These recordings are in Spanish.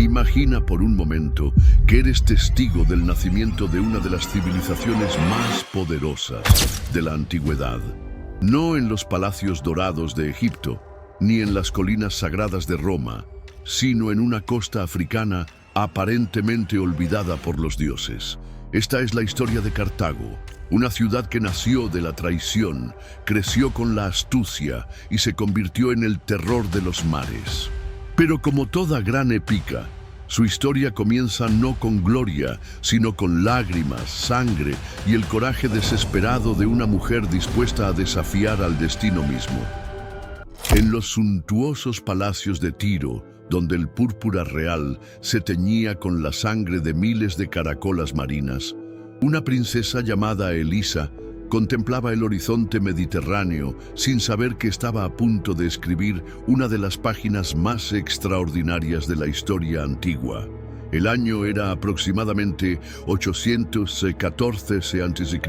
Imagina por un momento que eres testigo del nacimiento de una de las civilizaciones más poderosas de la antigüedad. No en los palacios dorados de Egipto, ni en las colinas sagradas de Roma, sino en una costa africana aparentemente olvidada por los dioses. Esta es la historia de Cartago, una ciudad que nació de la traición, creció con la astucia y se convirtió en el terror de los mares. Pero como toda gran épica, su historia comienza no con gloria, sino con lágrimas, sangre y el coraje desesperado de una mujer dispuesta a desafiar al destino mismo. En los suntuosos palacios de Tiro, donde el púrpura real se teñía con la sangre de miles de caracolas marinas, una princesa llamada Elisa contemplaba el horizonte mediterráneo sin saber que estaba a punto de escribir una de las páginas más extraordinarias de la historia antigua. El año era aproximadamente 814 a.C.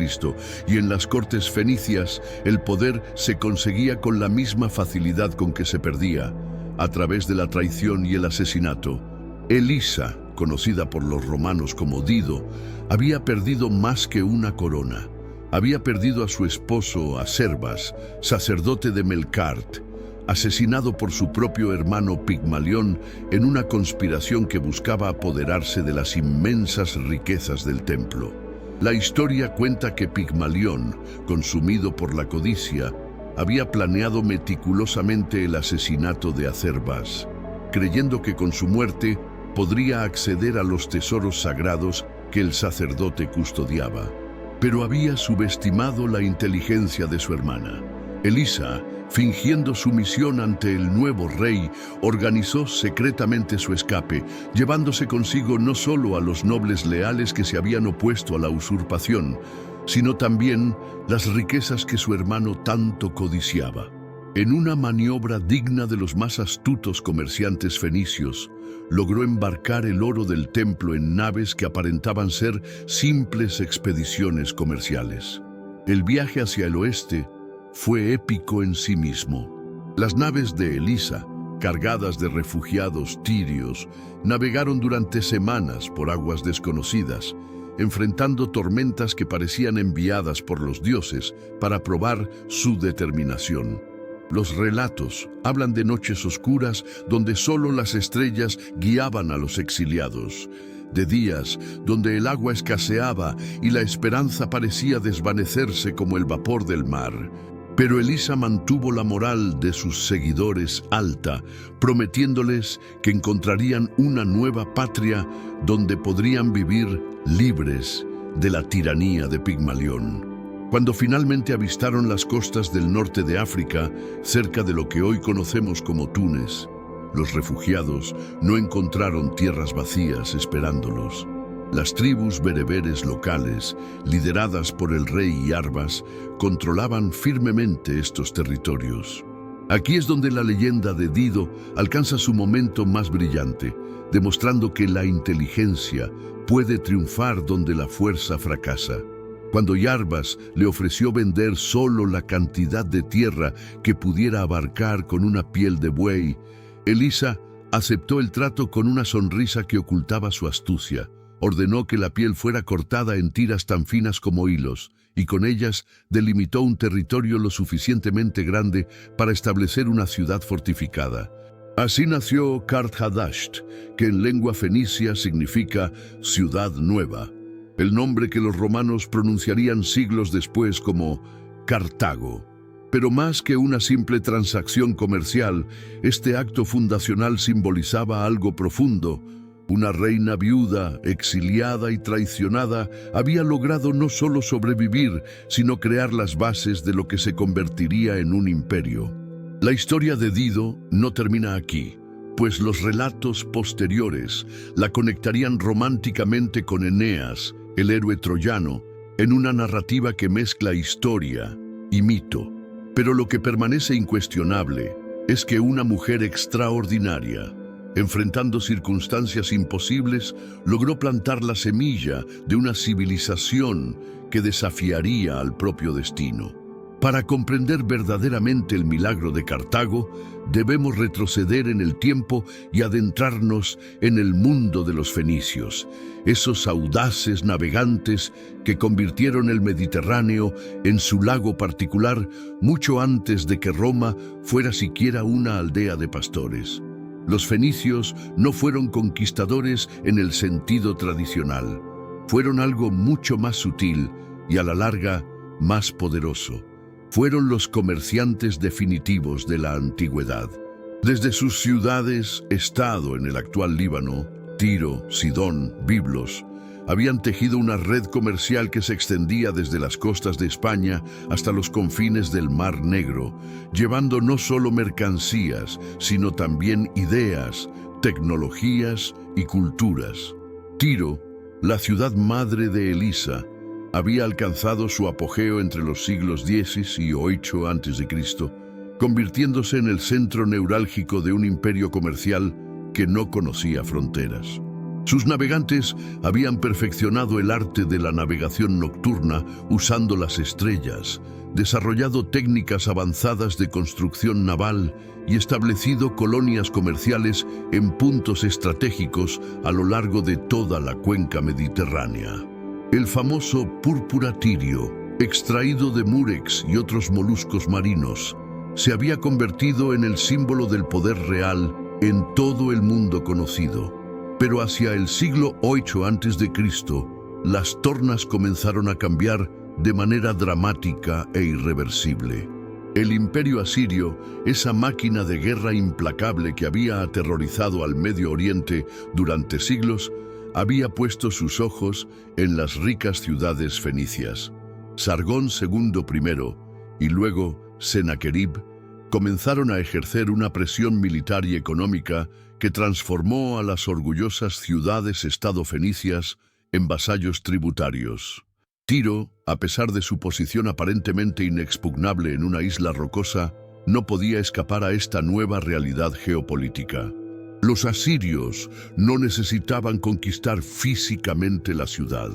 y en las cortes fenicias el poder se conseguía con la misma facilidad con que se perdía, a través de la traición y el asesinato. Elisa, conocida por los romanos como Dido, había perdido más que una corona. Había perdido a su esposo Acerbas, sacerdote de Melkart, asesinado por su propio hermano Pigmalión en una conspiración que buscaba apoderarse de las inmensas riquezas del templo. La historia cuenta que Pigmalión, consumido por la codicia, había planeado meticulosamente el asesinato de Acerbas, creyendo que con su muerte podría acceder a los tesoros sagrados que el sacerdote custodiaba. Pero había subestimado la inteligencia de su hermana. Elisa, fingiendo sumisión ante el nuevo rey, organizó secretamente su escape, llevándose consigo no solo a los nobles leales que se habían opuesto a la usurpación, sino también las riquezas que su hermano tanto codiciaba. En una maniobra digna de los más astutos comerciantes fenicios, logró embarcar el oro del templo en naves que aparentaban ser simples expediciones comerciales. El viaje hacia el oeste fue épico en sí mismo. Las naves de Elisa, cargadas de refugiados tirios, navegaron durante semanas por aguas desconocidas, enfrentando tormentas que parecían enviadas por los dioses para probar su determinación. Los relatos hablan de noches oscuras donde solo las estrellas guiaban a los exiliados, de días donde el agua escaseaba y la esperanza parecía desvanecerse como el vapor del mar. Pero Elisa mantuvo la moral de sus seguidores alta, prometiéndoles que encontrarían una nueva patria donde podrían vivir libres de la tiranía de Pigmalión. Cuando finalmente avistaron las costas del norte de África, cerca de lo que hoy conocemos como Túnez, los refugiados no encontraron tierras vacías esperándolos. Las tribus bereberes locales, lideradas por el rey Iarbas, controlaban firmemente estos territorios. Aquí es donde la leyenda de Dido alcanza su momento más brillante, demostrando que la inteligencia puede triunfar donde la fuerza fracasa. Cuando Iarbas le ofreció vender solo la cantidad de tierra que pudiera abarcar con una piel de buey, Elisa aceptó el trato con una sonrisa que ocultaba su astucia. Ordenó que la piel fuera cortada en tiras tan finas como hilos, y con ellas delimitó un territorio lo suficientemente grande para establecer una ciudad fortificada. Así nació Kart-Hadasht, que en lengua fenicia significa ciudad nueva, el nombre que los romanos pronunciarían siglos después como Cartago. Pero más que una simple transacción comercial, este acto fundacional simbolizaba algo profundo. Una reina viuda, exiliada y traicionada, había logrado no solo sobrevivir, sino crear las bases de lo que se convertiría en un imperio. La historia de Dido no termina aquí, pues los relatos posteriores la conectarían románticamente con Eneas, el héroe troyano, en una narrativa que mezcla historia y mito. Pero lo que permanece incuestionable es que una mujer extraordinaria, enfrentando circunstancias imposibles, logró plantar la semilla de una civilización que desafiaría al propio destino. Para comprender verdaderamente el milagro de Cartago, debemos retroceder en el tiempo y adentrarnos en el mundo de los fenicios, esos audaces navegantes que convirtieron el Mediterráneo en su lago particular mucho antes de que Roma fuera siquiera una aldea de pastores. Los fenicios no fueron conquistadores en el sentido tradicional, fueron algo mucho más sutil y a la larga más poderoso. Fueron los comerciantes definitivos de la antigüedad. Desde sus ciudades-estado en el actual Líbano, Tiro, Sidón, Biblos, habían tejido una red comercial que se extendía desde las costas de España hasta los confines del Mar Negro, llevando no solo mercancías, sino también ideas, tecnologías y culturas. Tiro, la ciudad madre de Elisa, había alcanzado su apogeo entre los siglos X y VIII a.C., convirtiéndose en el centro neurálgico de un imperio comercial que no conocía fronteras. Sus navegantes habían perfeccionado el arte de la navegación nocturna usando las estrellas, desarrollado técnicas avanzadas de construcción naval y establecido colonias comerciales en puntos estratégicos a lo largo de toda la cuenca mediterránea. El famoso púrpura tirio, extraído de múrex y otros moluscos marinos, se había convertido en el símbolo del poder real en todo el mundo conocido. Pero hacia el siglo VIII a.C., las tornas comenzaron a cambiar de manera dramática e irreversible. El imperio asirio, esa máquina de guerra implacable que había aterrorizado al Medio Oriente durante siglos, había puesto sus ojos en las ricas ciudades fenicias. Sargón II I y luego Sennacherib comenzaron a ejercer una presión militar y económica que transformó a las orgullosas ciudades-estado fenicias en vasallos tributarios. Tiro, a pesar de su posición aparentemente inexpugnable en una isla rocosa, no podía escapar a esta nueva realidad geopolítica. Los asirios no necesitaban conquistar físicamente la ciudad.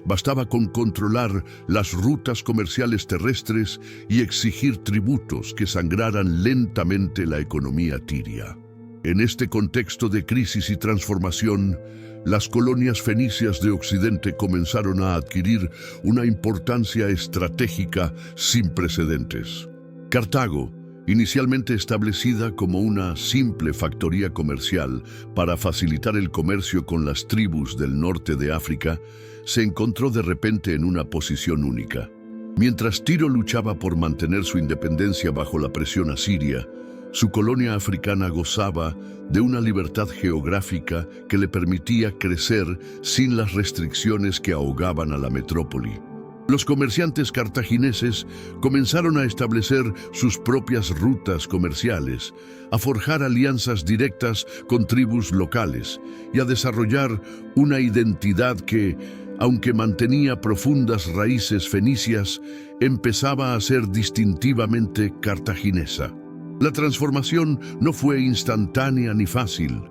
Bastaba con controlar las rutas comerciales terrestres y exigir tributos que sangraran lentamente la economía tiria. En este contexto de crisis y transformación, las colonias fenicias de Occidente comenzaron a adquirir una importancia estratégica sin precedentes. Cartago, inicialmente establecida como una simple factoría comercial para facilitar el comercio con las tribus del norte de África, se encontró de repente en una posición única. Mientras Tiro luchaba por mantener su independencia bajo la presión asiria, su colonia africana gozaba de una libertad geográfica que le permitía crecer sin las restricciones que ahogaban a la metrópoli. Los comerciantes cartagineses comenzaron a establecer sus propias rutas comerciales, a forjar alianzas directas con tribus locales y a desarrollar una identidad que, aunque mantenía profundas raíces fenicias, empezaba a ser distintivamente cartaginesa. La transformación no fue instantánea ni fácil.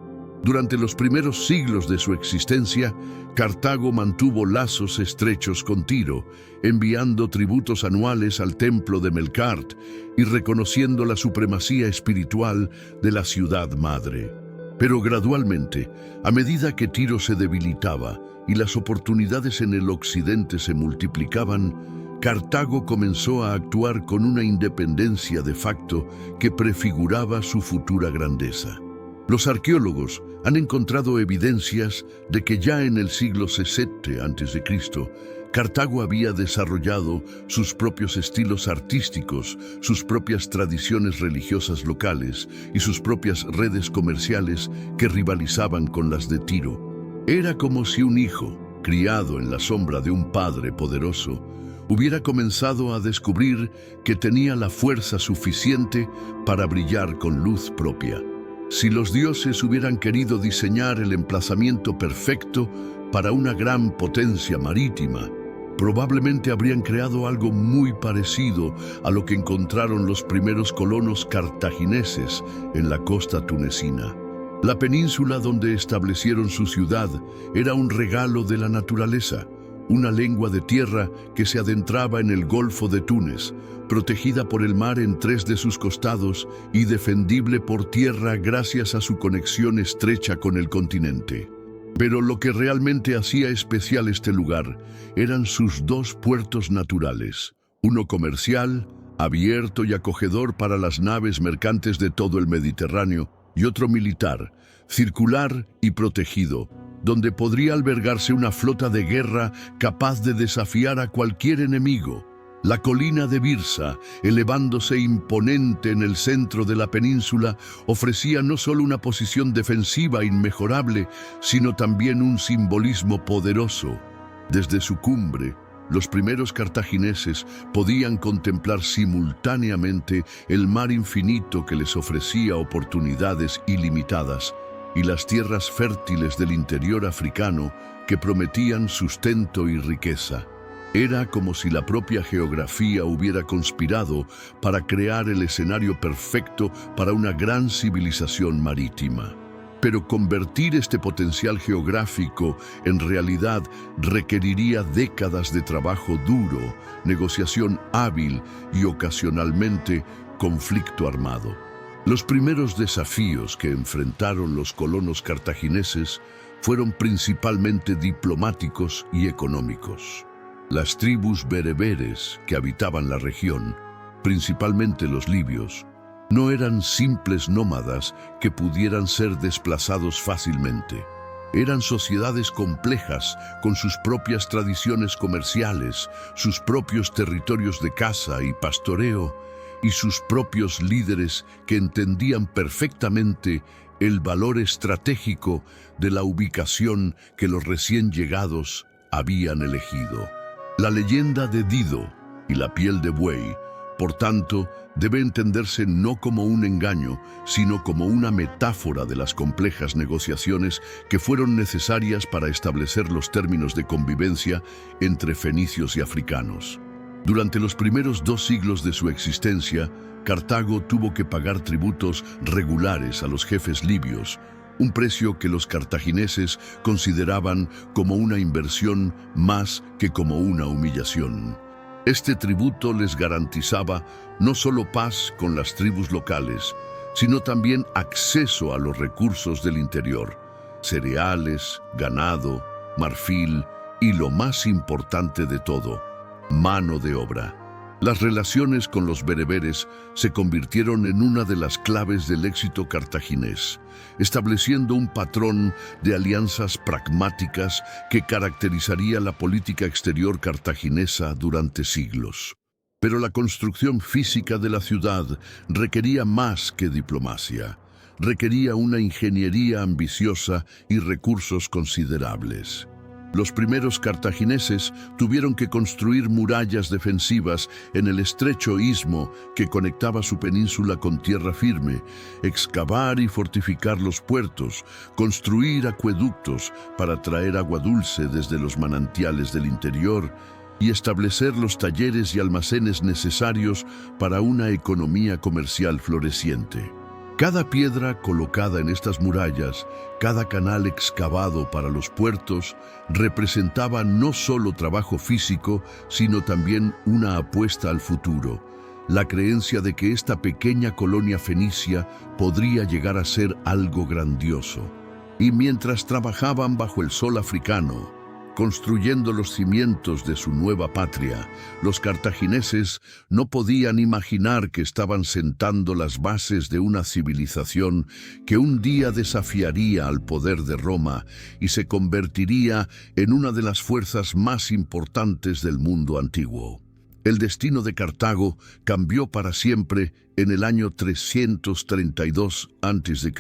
Durante los primeros siglos de su existencia, Cartago mantuvo lazos estrechos con Tiro, enviando tributos anuales al templo de Melkart y reconociendo la supremacía espiritual de la ciudad madre. Pero gradualmente, a medida que Tiro se debilitaba y las oportunidades en el occidente se multiplicaban, Cartago comenzó a actuar con una independencia de facto que prefiguraba su futura grandeza. Los arqueólogos han encontrado evidencias de que ya en el siglo VII a.C., Cartago había desarrollado sus propios estilos artísticos, sus propias tradiciones religiosas locales y sus propias redes comerciales que rivalizaban con las de Tiro. Era como si un hijo, criado en la sombra de un padre poderoso, hubiera comenzado a descubrir que tenía la fuerza suficiente para brillar con luz propia. Si los dioses hubieran querido diseñar el emplazamiento perfecto para una gran potencia marítima, probablemente habrían creado algo muy parecido a lo que encontraron los primeros colonos cartagineses en la costa tunecina. La península donde establecieron su ciudad era un regalo de la naturaleza, una lengua de tierra que se adentraba en el Golfo de Túnez, protegida por el mar en 3 de sus costados y defendible por tierra gracias a su conexión estrecha con el continente. Pero lo que realmente hacía especial este lugar eran sus 2 puertos naturales, uno comercial, abierto y acogedor para las naves mercantes de todo el Mediterráneo, y otro militar, circular y protegido, donde podría albergarse una flota de guerra capaz de desafiar a cualquier enemigo. La colina de Birsa, elevándose imponente en el centro de la península, ofrecía no solo una posición defensiva inmejorable, sino también un simbolismo poderoso. Desde su cumbre, los primeros cartagineses podían contemplar simultáneamente el mar infinito que les ofrecía oportunidades ilimitadas y las tierras fértiles del interior africano que prometían sustento y riqueza. Era como si la propia geografía hubiera conspirado para crear el escenario perfecto para una gran civilización marítima. Pero convertir este potencial geográfico en realidad requeriría décadas de trabajo duro, negociación hábil y ocasionalmente conflicto armado. Los primeros desafíos que enfrentaron los colonos cartagineses fueron principalmente diplomáticos y económicos. Las tribus bereberes que habitaban la región, principalmente los libios, no eran simples nómadas que pudieran ser desplazados fácilmente. Eran sociedades complejas con sus propias tradiciones comerciales, sus propios territorios de caza y pastoreo y sus propios líderes que entendían perfectamente el valor estratégico de la ubicación que los recién llegados habían elegido. La leyenda de Dido y la piel de buey, por tanto, debe entenderse no como un engaño, sino como una metáfora de las complejas negociaciones que fueron necesarias para establecer los términos de convivencia entre fenicios y africanos. Durante los primeros 2 siglos de su existencia, Cartago tuvo que pagar tributos regulares a los jefes libios, un precio que los cartagineses consideraban como una inversión más que como una humillación. Este tributo les garantizaba no solo paz con las tribus locales, sino también acceso a los recursos del interior, cereales, ganado, marfil y lo más importante de todo, mano de obra. Las relaciones con los bereberes se convirtieron en una de las claves del éxito cartaginés, estableciendo un patrón de alianzas pragmáticas que caracterizaría la política exterior cartaginesa durante siglos. Pero la construcción física de la ciudad requería más que diplomacia. Requería una ingeniería ambiciosa y recursos considerables. Los primeros cartagineses tuvieron que construir murallas defensivas en el estrecho istmo que conectaba su península con tierra firme, excavar y fortificar los puertos, construir acueductos para traer agua dulce desde los manantiales del interior y establecer los talleres y almacenes necesarios para una economía comercial floreciente. Cada piedra colocada en estas murallas, cada canal excavado para los puertos, representaba no solo trabajo físico, sino también una apuesta al futuro, la creencia de que esta pequeña colonia fenicia podría llegar a ser algo grandioso. Y mientras trabajaban bajo el sol africano, construyendo los cimientos de su nueva patria, los cartagineses no podían imaginar que estaban sentando las bases de una civilización que un día desafiaría al poder de Roma y se convertiría en una de las fuerzas más importantes del mundo antiguo. El destino de Cartago cambió para siempre en el año 332 a.C.,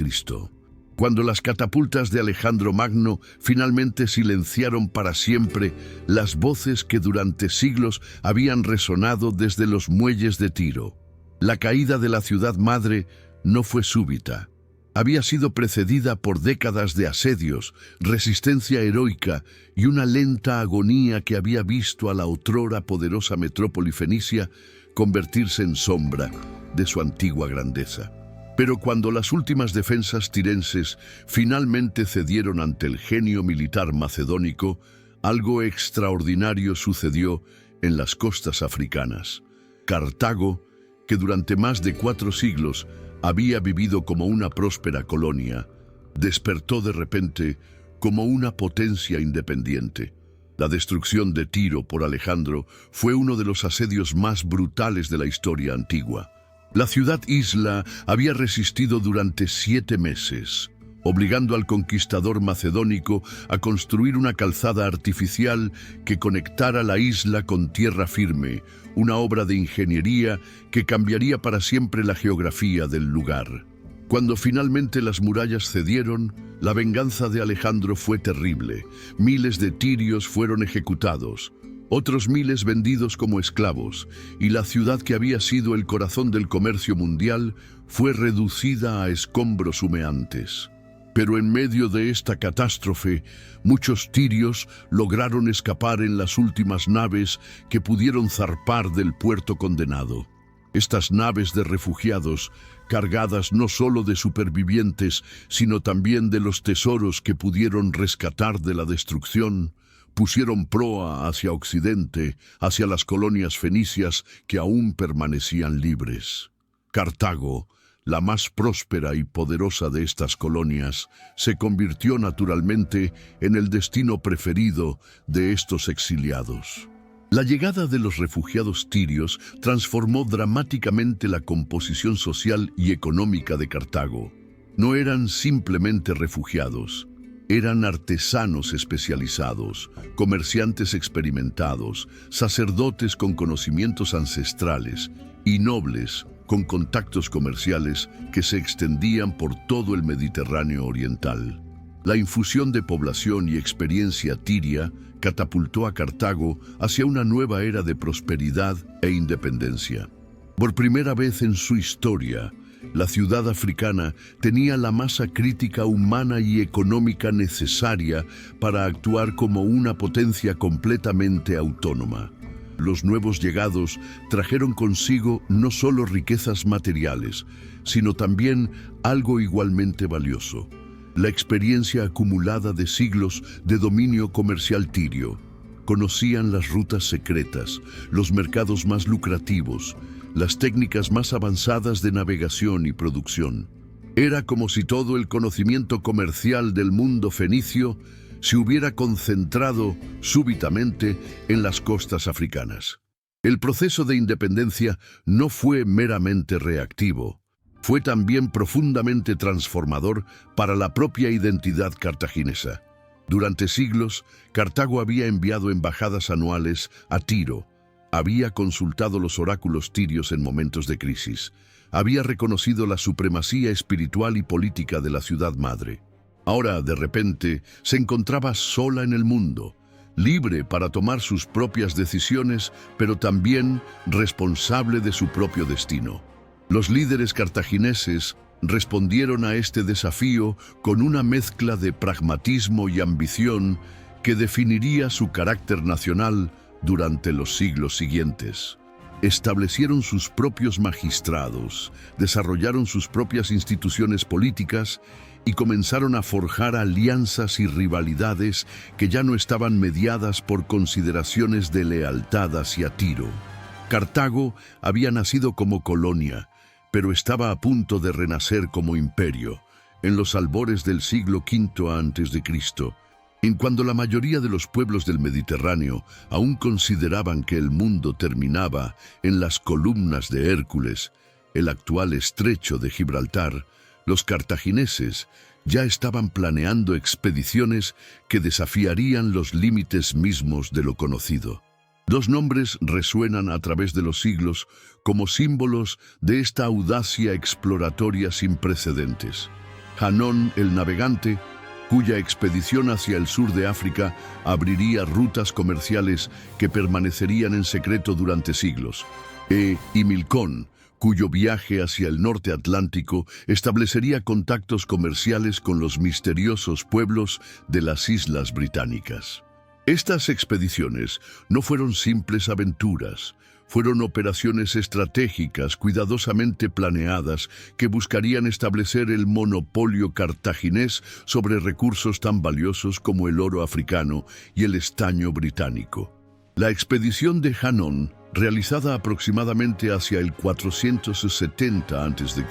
cuando las catapultas de Alejandro Magno finalmente silenciaron para siempre las voces que durante siglos habían resonado desde los muelles de Tiro. La caída de la ciudad madre no fue súbita. Había sido precedida por décadas de asedios, resistencia heroica y una lenta agonía que había visto a la otrora poderosa metrópoli fenicia convertirse en sombra de su antigua grandeza. Pero cuando las últimas defensas tirenses finalmente cedieron ante el genio militar macedónico, algo extraordinario sucedió en las costas africanas. Cartago, que durante más de 4 siglos había vivido como una próspera colonia, despertó de repente como una potencia independiente. La destrucción de Tiro por Alejandro fue uno de los asedios más brutales de la historia antigua. La ciudad-isla había resistido durante 7 meses, obligando al conquistador macedónico a construir una calzada artificial que conectara la isla con tierra firme, una obra de ingeniería que cambiaría para siempre la geografía del lugar. Cuando finalmente las murallas cedieron, la venganza de Alejandro fue terrible. Miles de tirios fueron ejecutados, otros miles vendidos como esclavos, y la ciudad que había sido el corazón del comercio mundial fue reducida a escombros humeantes. Pero en medio de esta catástrofe, muchos tirios lograron escapar en las últimas naves que pudieron zarpar del puerto condenado. Estas naves de refugiados, cargadas no solo de supervivientes, sino también de los tesoros que pudieron rescatar de la destrucción, pusieron proa hacia Occidente, hacia las colonias fenicias que aún permanecían libres. Cartago, la más próspera y poderosa de estas colonias, se convirtió naturalmente en el destino preferido de estos exiliados. La llegada de los refugiados tirios transformó dramáticamente la composición social y económica de Cartago. No eran simplemente refugiados, eran artesanos especializados, comerciantes experimentados, sacerdotes con conocimientos ancestrales y nobles con contactos comerciales que se extendían por todo el Mediterráneo oriental. La infusión de población y experiencia tiria catapultó a Cartago hacia una nueva era de prosperidad e independencia. Por primera vez en su historia, la ciudad africana tenía la masa crítica humana y económica necesaria para actuar como una potencia completamente autónoma. Los nuevos llegados trajeron consigo no solo riquezas materiales, sino también algo igualmente valioso: la experiencia acumulada de siglos de dominio comercial tirio. Conocían las rutas secretas, los mercados más lucrativos, las técnicas más avanzadas de navegación y producción. Era como si todo el conocimiento comercial del mundo fenicio se hubiera concentrado súbitamente en las costas africanas. El proceso de independencia no fue meramente reactivo, fue también profundamente transformador para la propia identidad cartaginesa. Durante siglos, Cartago había enviado embajadas anuales a Tiro, había consultado los oráculos tirios en momentos de crisis, había reconocido la supremacía espiritual y política de la ciudad madre. Ahora, de repente, se encontraba sola en el mundo, libre para tomar sus propias decisiones, pero también responsable de su propio destino. Los líderes cartagineses respondieron a este desafío con una mezcla de pragmatismo y ambición que definiría su carácter nacional durante los siglos siguientes. Establecieron sus propios magistrados, desarrollaron sus propias instituciones políticas y comenzaron a forjar alianzas y rivalidades que ya no estaban mediadas por consideraciones de lealtad hacia Tiro. Cartago había nacido como colonia, pero estaba a punto de renacer como imperio, en los albores del siglo V a.C., en cuando la mayoría de los pueblos del Mediterráneo aún consideraban que el mundo terminaba en las columnas de Hércules, el actual estrecho de Gibraltar. Los cartagineses ya estaban planeando expediciones que desafiarían los límites mismos de lo conocido. Dos nombres resuenan a través de los siglos como símbolos de esta audacia exploratoria sin precedentes. Hanón el navegante, cuya expedición hacia el sur de África abriría rutas comerciales que permanecerían en secreto durante siglos, y Milcón, cuyo viaje hacia el norte atlántico establecería contactos comerciales con los misteriosos pueblos de las Islas Británicas. Estas expediciones no fueron simples aventuras, Fueron operaciones estratégicas cuidadosamente planeadas que buscarían establecer el monopolio cartaginés sobre recursos tan valiosos como el oro africano y el estaño británico. La expedición de Hanón, realizada aproximadamente hacia el 470 a.C.,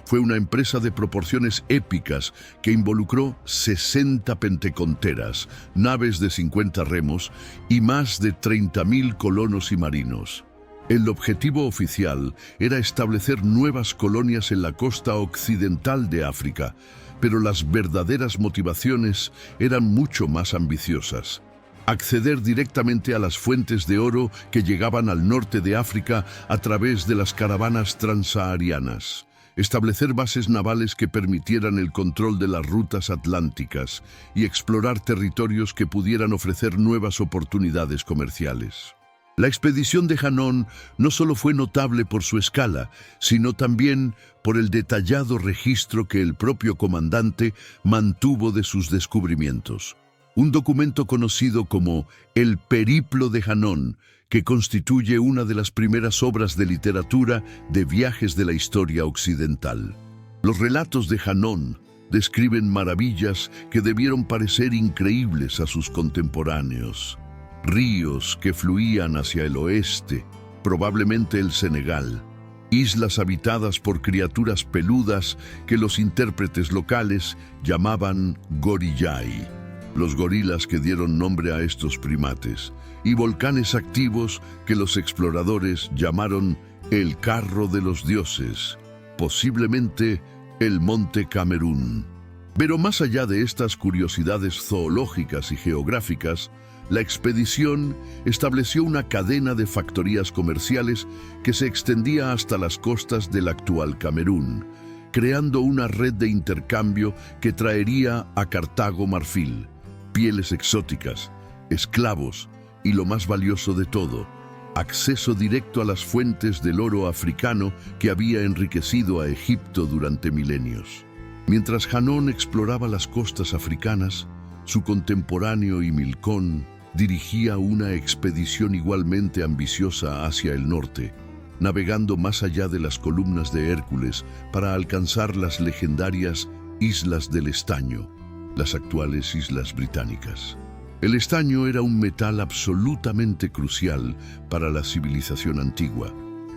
fue una empresa de proporciones épicas que involucró 60 penteconteras, naves de 50 remos y más de 30.000 colonos y marinos. El objetivo oficial era establecer nuevas colonias en la costa occidental de África, pero las verdaderas motivaciones eran mucho más ambiciosas. Acceder directamente a las fuentes de oro que llegaban al norte de África a través de las caravanas transsaharianas. Establecer bases navales que permitieran el control de las rutas atlánticas y explorar territorios que pudieran ofrecer nuevas oportunidades comerciales. La expedición de Hanón no solo fue notable por su escala, sino también por el detallado registro que el propio comandante mantuvo de sus descubrimientos. Un documento conocido como El Periplo de Hanón, que constituye una de las primeras obras de literatura de viajes de la historia occidental. Los relatos de Hanón describen maravillas que debieron parecer increíbles a sus contemporáneos. Ríos que fluían hacia el oeste, probablemente el Senegal. Islas habitadas por criaturas peludas que los intérpretes locales llamaban gorillay, los gorilas que dieron nombre a estos primates, y volcanes activos que los exploradores llamaron el Carro de los Dioses, posiblemente el Monte Camerún. Pero más allá de estas curiosidades zoológicas y geográficas, la expedición estableció una cadena de factorías comerciales que se extendía hasta las costas del actual Camerún, creando una red de intercambio que traería a Cartago marfil, pieles exóticas, esclavos y, lo más valioso de todo, acceso directo a las fuentes del oro africano que había enriquecido a Egipto durante milenios. Mientras Hanón exploraba las costas africanas, su contemporáneo Himilcón dirigía una expedición igualmente ambiciosa hacia el norte, navegando más allá de las columnas de Hércules para alcanzar las legendarias Islas del Estaño, las actuales Islas Británicas. El estaño era un metal absolutamente crucial para la civilización antigua,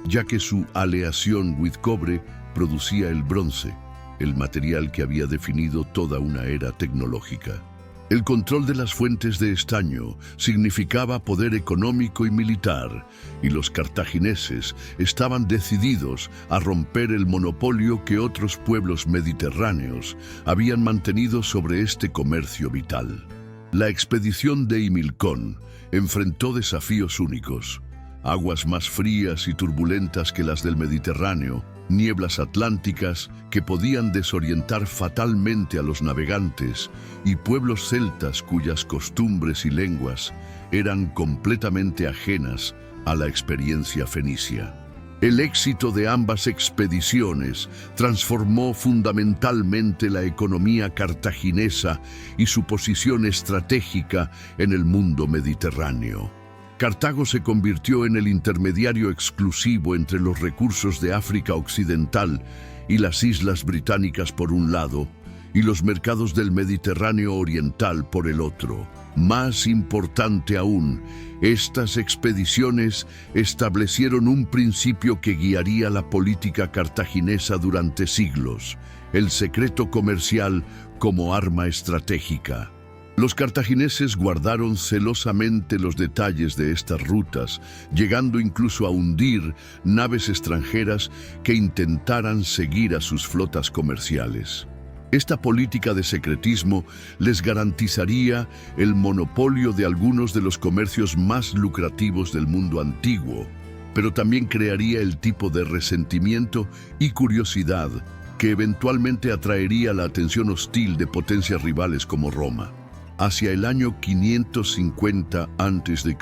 ya que su aleación with cobre producía el bronce, el material que había definido toda una era tecnológica. El control de las fuentes de estaño significaba poder económico y militar, y los cartagineses estaban decididos a romper el monopolio que otros pueblos mediterráneos habían mantenido sobre este comercio vital. La expedición de Himilcón enfrentó desafíos únicos: aguas más frías y turbulentas que las del Mediterráneo, nieblas atlánticas que podían desorientar fatalmente a los navegantes y pueblos celtas cuyas costumbres y lenguas eran completamente ajenas a la experiencia fenicia. El éxito de ambas expediciones transformó fundamentalmente la economía cartaginesa y su posición estratégica en el mundo mediterráneo. Cartago se convirtió en el intermediario exclusivo entre los recursos de África Occidental y las Islas Británicas por un lado, y los mercados del Mediterráneo Oriental por el otro. Más importante aún, estas expediciones establecieron un principio que guiaría la política cartaginesa durante siglos: el secreto comercial como arma estratégica. Los cartagineses guardaron celosamente los detalles de estas rutas, llegando incluso a hundir naves extranjeras que intentaran seguir a sus flotas comerciales. Esta política de secretismo les garantizaría el monopolio de algunos de los comercios más lucrativos del mundo antiguo, pero también crearía el tipo de resentimiento y curiosidad que eventualmente atraería la atención hostil de potencias rivales como Roma. Hacia el año 550 a.C.,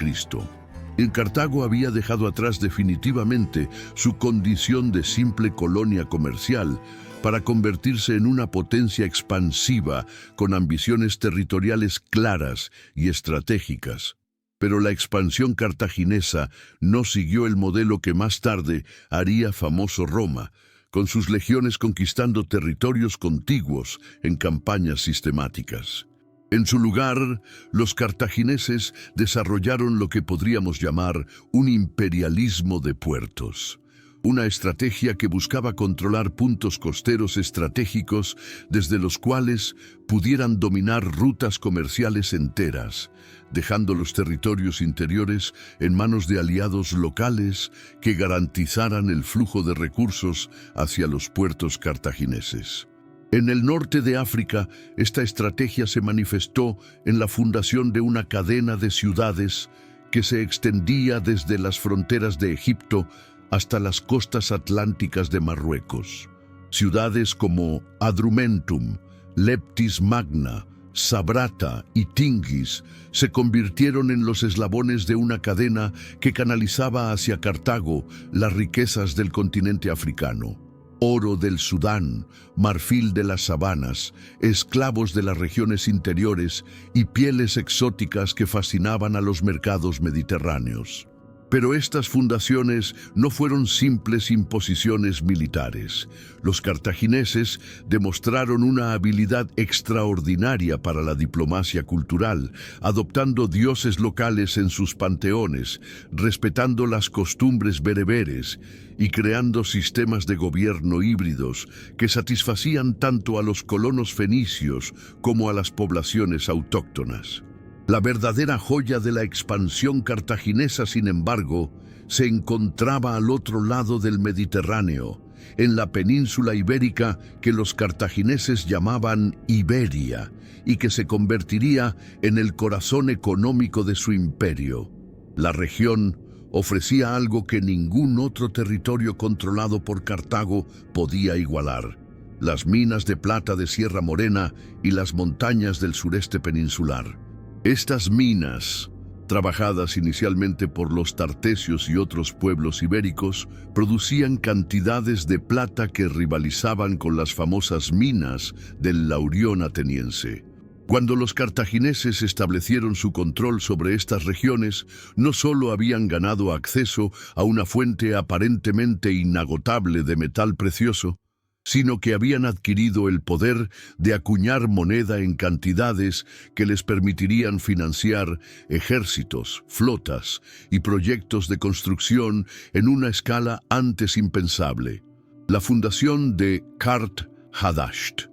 el Cartago había dejado atrás definitivamente su condición de simple colonia comercial para convertirse en una potencia expansiva con ambiciones territoriales claras y estratégicas. Pero la expansión cartaginesa no siguió el modelo que más tarde haría famoso Roma, con sus legiones conquistando territorios contiguos en campañas sistemáticas. En su lugar, los cartagineses desarrollaron lo que podríamos llamar un imperialismo de puertos. Una estrategia que buscaba controlar puntos costeros estratégicos desde los cuales pudieran dominar rutas comerciales enteras, dejando los territorios interiores en manos de aliados locales que garantizaran el flujo de recursos hacia los puertos cartagineses. En el norte de África, esta estrategia se manifestó en la fundación de una cadena de ciudades que se extendía desde las fronteras de Egipto hasta las costas atlánticas de Marruecos. Ciudades como Adrumentum, Leptis Magna, Sabrata y Tingis se convirtieron en los eslabones de una cadena que canalizaba hacia Cartago las riquezas del continente africano. Oro del Sudán, marfil de las sabanas, esclavos de las regiones interiores y pieles exóticas que fascinaban a los mercados mediterráneos. Pero estas fundaciones no fueron simples imposiciones militares. Los cartagineses demostraron una habilidad extraordinaria para la diplomacia cultural, adoptando dioses locales en sus panteones, respetando las costumbres bereberes y creando sistemas de gobierno híbridos que satisfacían tanto a los colonos fenicios como a las poblaciones autóctonas. La verdadera joya de la expansión cartaginesa, sin embargo, se encontraba al otro lado del Mediterráneo, en la península ibérica que los cartagineses llamaban Iberia, y que se convertiría en el corazón económico de su imperio. La región ofrecía algo que ningún otro territorio controlado por Cartago podía igualar: las minas de plata de Sierra Morena y las montañas del sureste peninsular. Estas minas, trabajadas inicialmente por los tartesios y otros pueblos ibéricos, producían cantidades de plata que rivalizaban con las famosas minas del Laurión ateniense. Cuando los cartagineses establecieron su control sobre estas regiones, no solo habían ganado acceso a una fuente aparentemente inagotable de metal precioso, sino que habían adquirido el poder de acuñar moneda en cantidades que les permitirían financiar ejércitos, flotas y proyectos de construcción en una escala antes impensable. La fundación de Cart-Hadasht,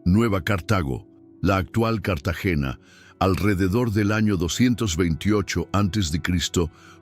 Nueva Cartago, la actual Cartagena, alrededor del año 228 a.C.,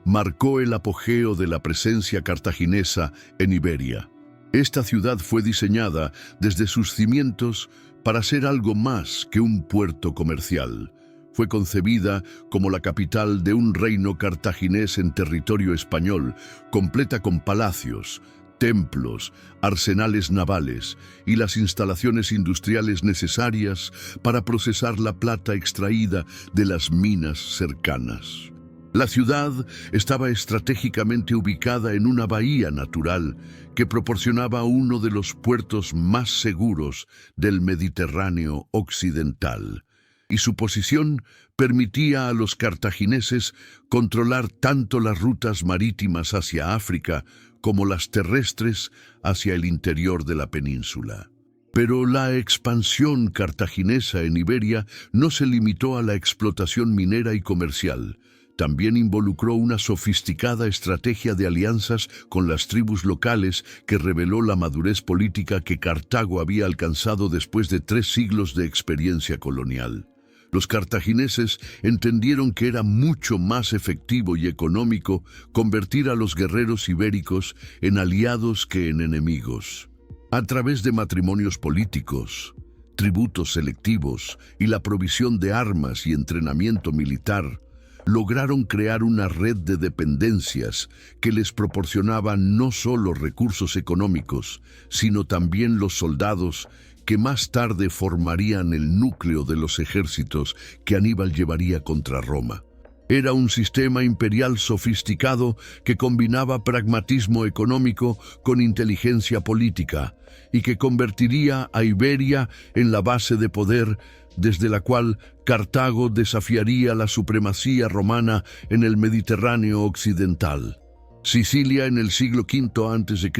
marcó el apogeo de la presencia cartaginesa en Iberia. Esta ciudad fue diseñada desde sus cimientos para ser algo más que un puerto comercial. Fue concebida como la capital de un reino cartaginés en territorio español, completa con palacios, templos, arsenales navales y las instalaciones industriales necesarias para procesar la plata extraída de las minas cercanas. La ciudad estaba estratégicamente ubicada en una bahía natural que proporcionaba uno de los puertos más seguros del Mediterráneo occidental, y su posición permitía a los cartagineses controlar tanto las rutas marítimas hacia África como las terrestres hacia el interior de la península. Pero la expansión cartaginesa en Iberia no se limitó a la explotación minera y comercial. También involucró una sofisticada estrategia de alianzas con las tribus locales que reveló la madurez política que Cartago había alcanzado después de 3 siglos de experiencia colonial. Los cartagineses entendieron que era mucho más efectivo y económico convertir a los guerreros ibéricos en aliados que en enemigos. A través de matrimonios políticos, tributos selectivos y la provisión de armas y entrenamiento militar, lograron crear una red de dependencias que les proporcionaba no solo recursos económicos, sino también los soldados que más tarde formarían el núcleo de los ejércitos que Aníbal llevaría contra Roma. Era un sistema imperial sofisticado que combinaba pragmatismo económico con inteligencia política y que convertiría a Iberia en la base de poder desde la cual Cartago desafiaría la supremacía romana en el Mediterráneo occidental. Sicilia en el siglo V a.C.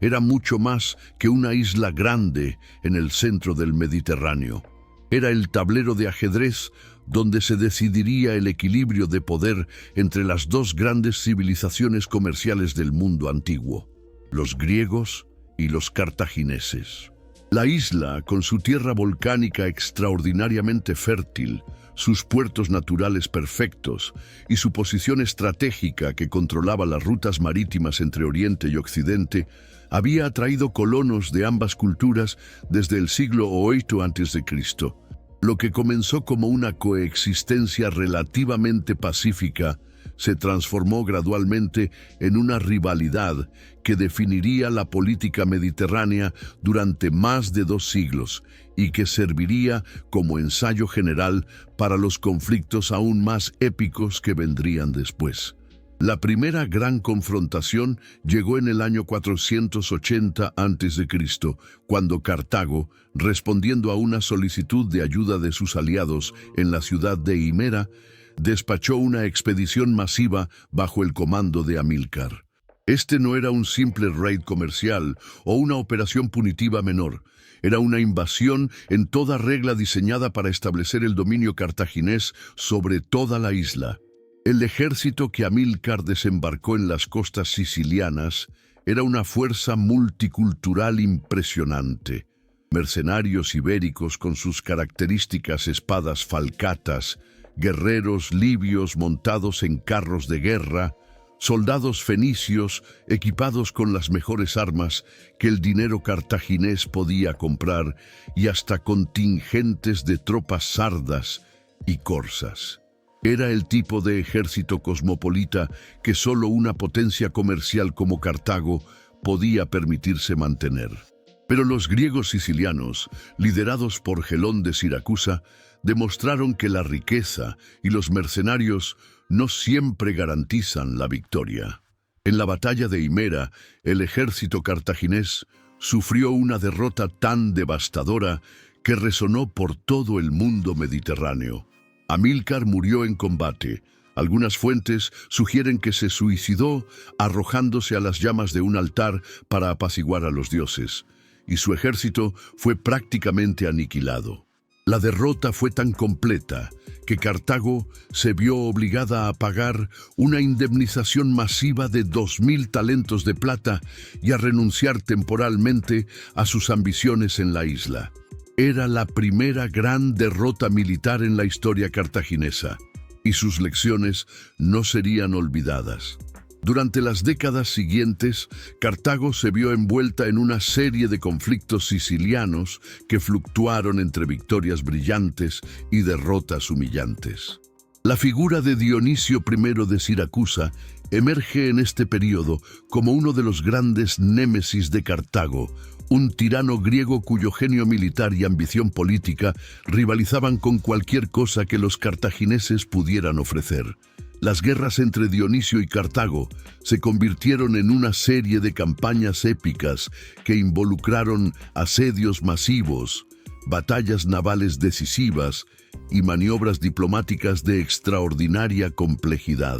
era mucho más que una isla grande en el centro del Mediterráneo. Era el tablero de ajedrez donde se decidiría el equilibrio de poder entre las dos grandes civilizaciones comerciales del mundo antiguo, los griegos y los cartagineses. La isla, con su tierra volcánica extraordinariamente fértil, sus puertos naturales perfectos y su posición estratégica que controlaba las rutas marítimas entre Oriente y Occidente, había atraído colonos de ambas culturas desde el siglo VIII a.C., lo que comenzó como una coexistencia relativamente pacífica se transformó gradualmente en una rivalidad que definiría la política mediterránea durante más de 2 siglos y que serviría como ensayo general para los conflictos aún más épicos que vendrían después. La primera gran confrontación llegó en el año 480 a.C., cuando Cartago, respondiendo a una solicitud de ayuda de sus aliados en la ciudad de Himera, despachó una expedición masiva bajo el comando de Amílcar. Este no era un simple raid comercial o una operación punitiva menor. Era una invasión en toda regla diseñada para establecer el dominio cartaginés sobre toda la isla. El ejército que Amílcar desembarcó en las costas sicilianas era una fuerza multicultural impresionante. Mercenarios ibéricos con sus características espadas falcatas, guerreros libios montados en carros de guerra, soldados fenicios equipados con las mejores armas que el dinero cartaginés podía comprar y hasta contingentes de tropas sardas y corsas. Era el tipo de ejército cosmopolita que solo una potencia comercial como Cartago podía permitirse mantener. Pero los griegos sicilianos, liderados por Gelón de Siracusa, demostraron que la riqueza y los mercenarios no siempre garantizan la victoria. En la batalla de Himera, el ejército cartaginés sufrió una derrota tan devastadora que resonó por todo el mundo mediterráneo. Amílcar murió en combate. Algunas fuentes sugieren que se suicidó arrojándose a las llamas de un altar para apaciguar a los dioses, y su ejército fue prácticamente aniquilado. La derrota fue tan completa que Cartago se vio obligada a pagar una indemnización masiva de 2.000 talentos de plata y a renunciar temporalmente a sus ambiciones en la isla. Era la primera gran derrota militar en la historia cartaginesa, y sus lecciones no serían olvidadas. Durante las décadas siguientes, Cartago se vio envuelta en una serie de conflictos sicilianos que fluctuaron entre victorias brillantes y derrotas humillantes. La figura de Dionisio I de Siracusa emerge en este periodo como uno de los grandes némesis de Cartago, un tirano griego cuyo genio militar y ambición política rivalizaban con cualquier cosa que los cartagineses pudieran ofrecer. Las guerras entre Dionisio y Cartago se convirtieron en una serie de campañas épicas que involucraron asedios masivos, batallas navales decisivas y maniobras diplomáticas de extraordinaria complejidad.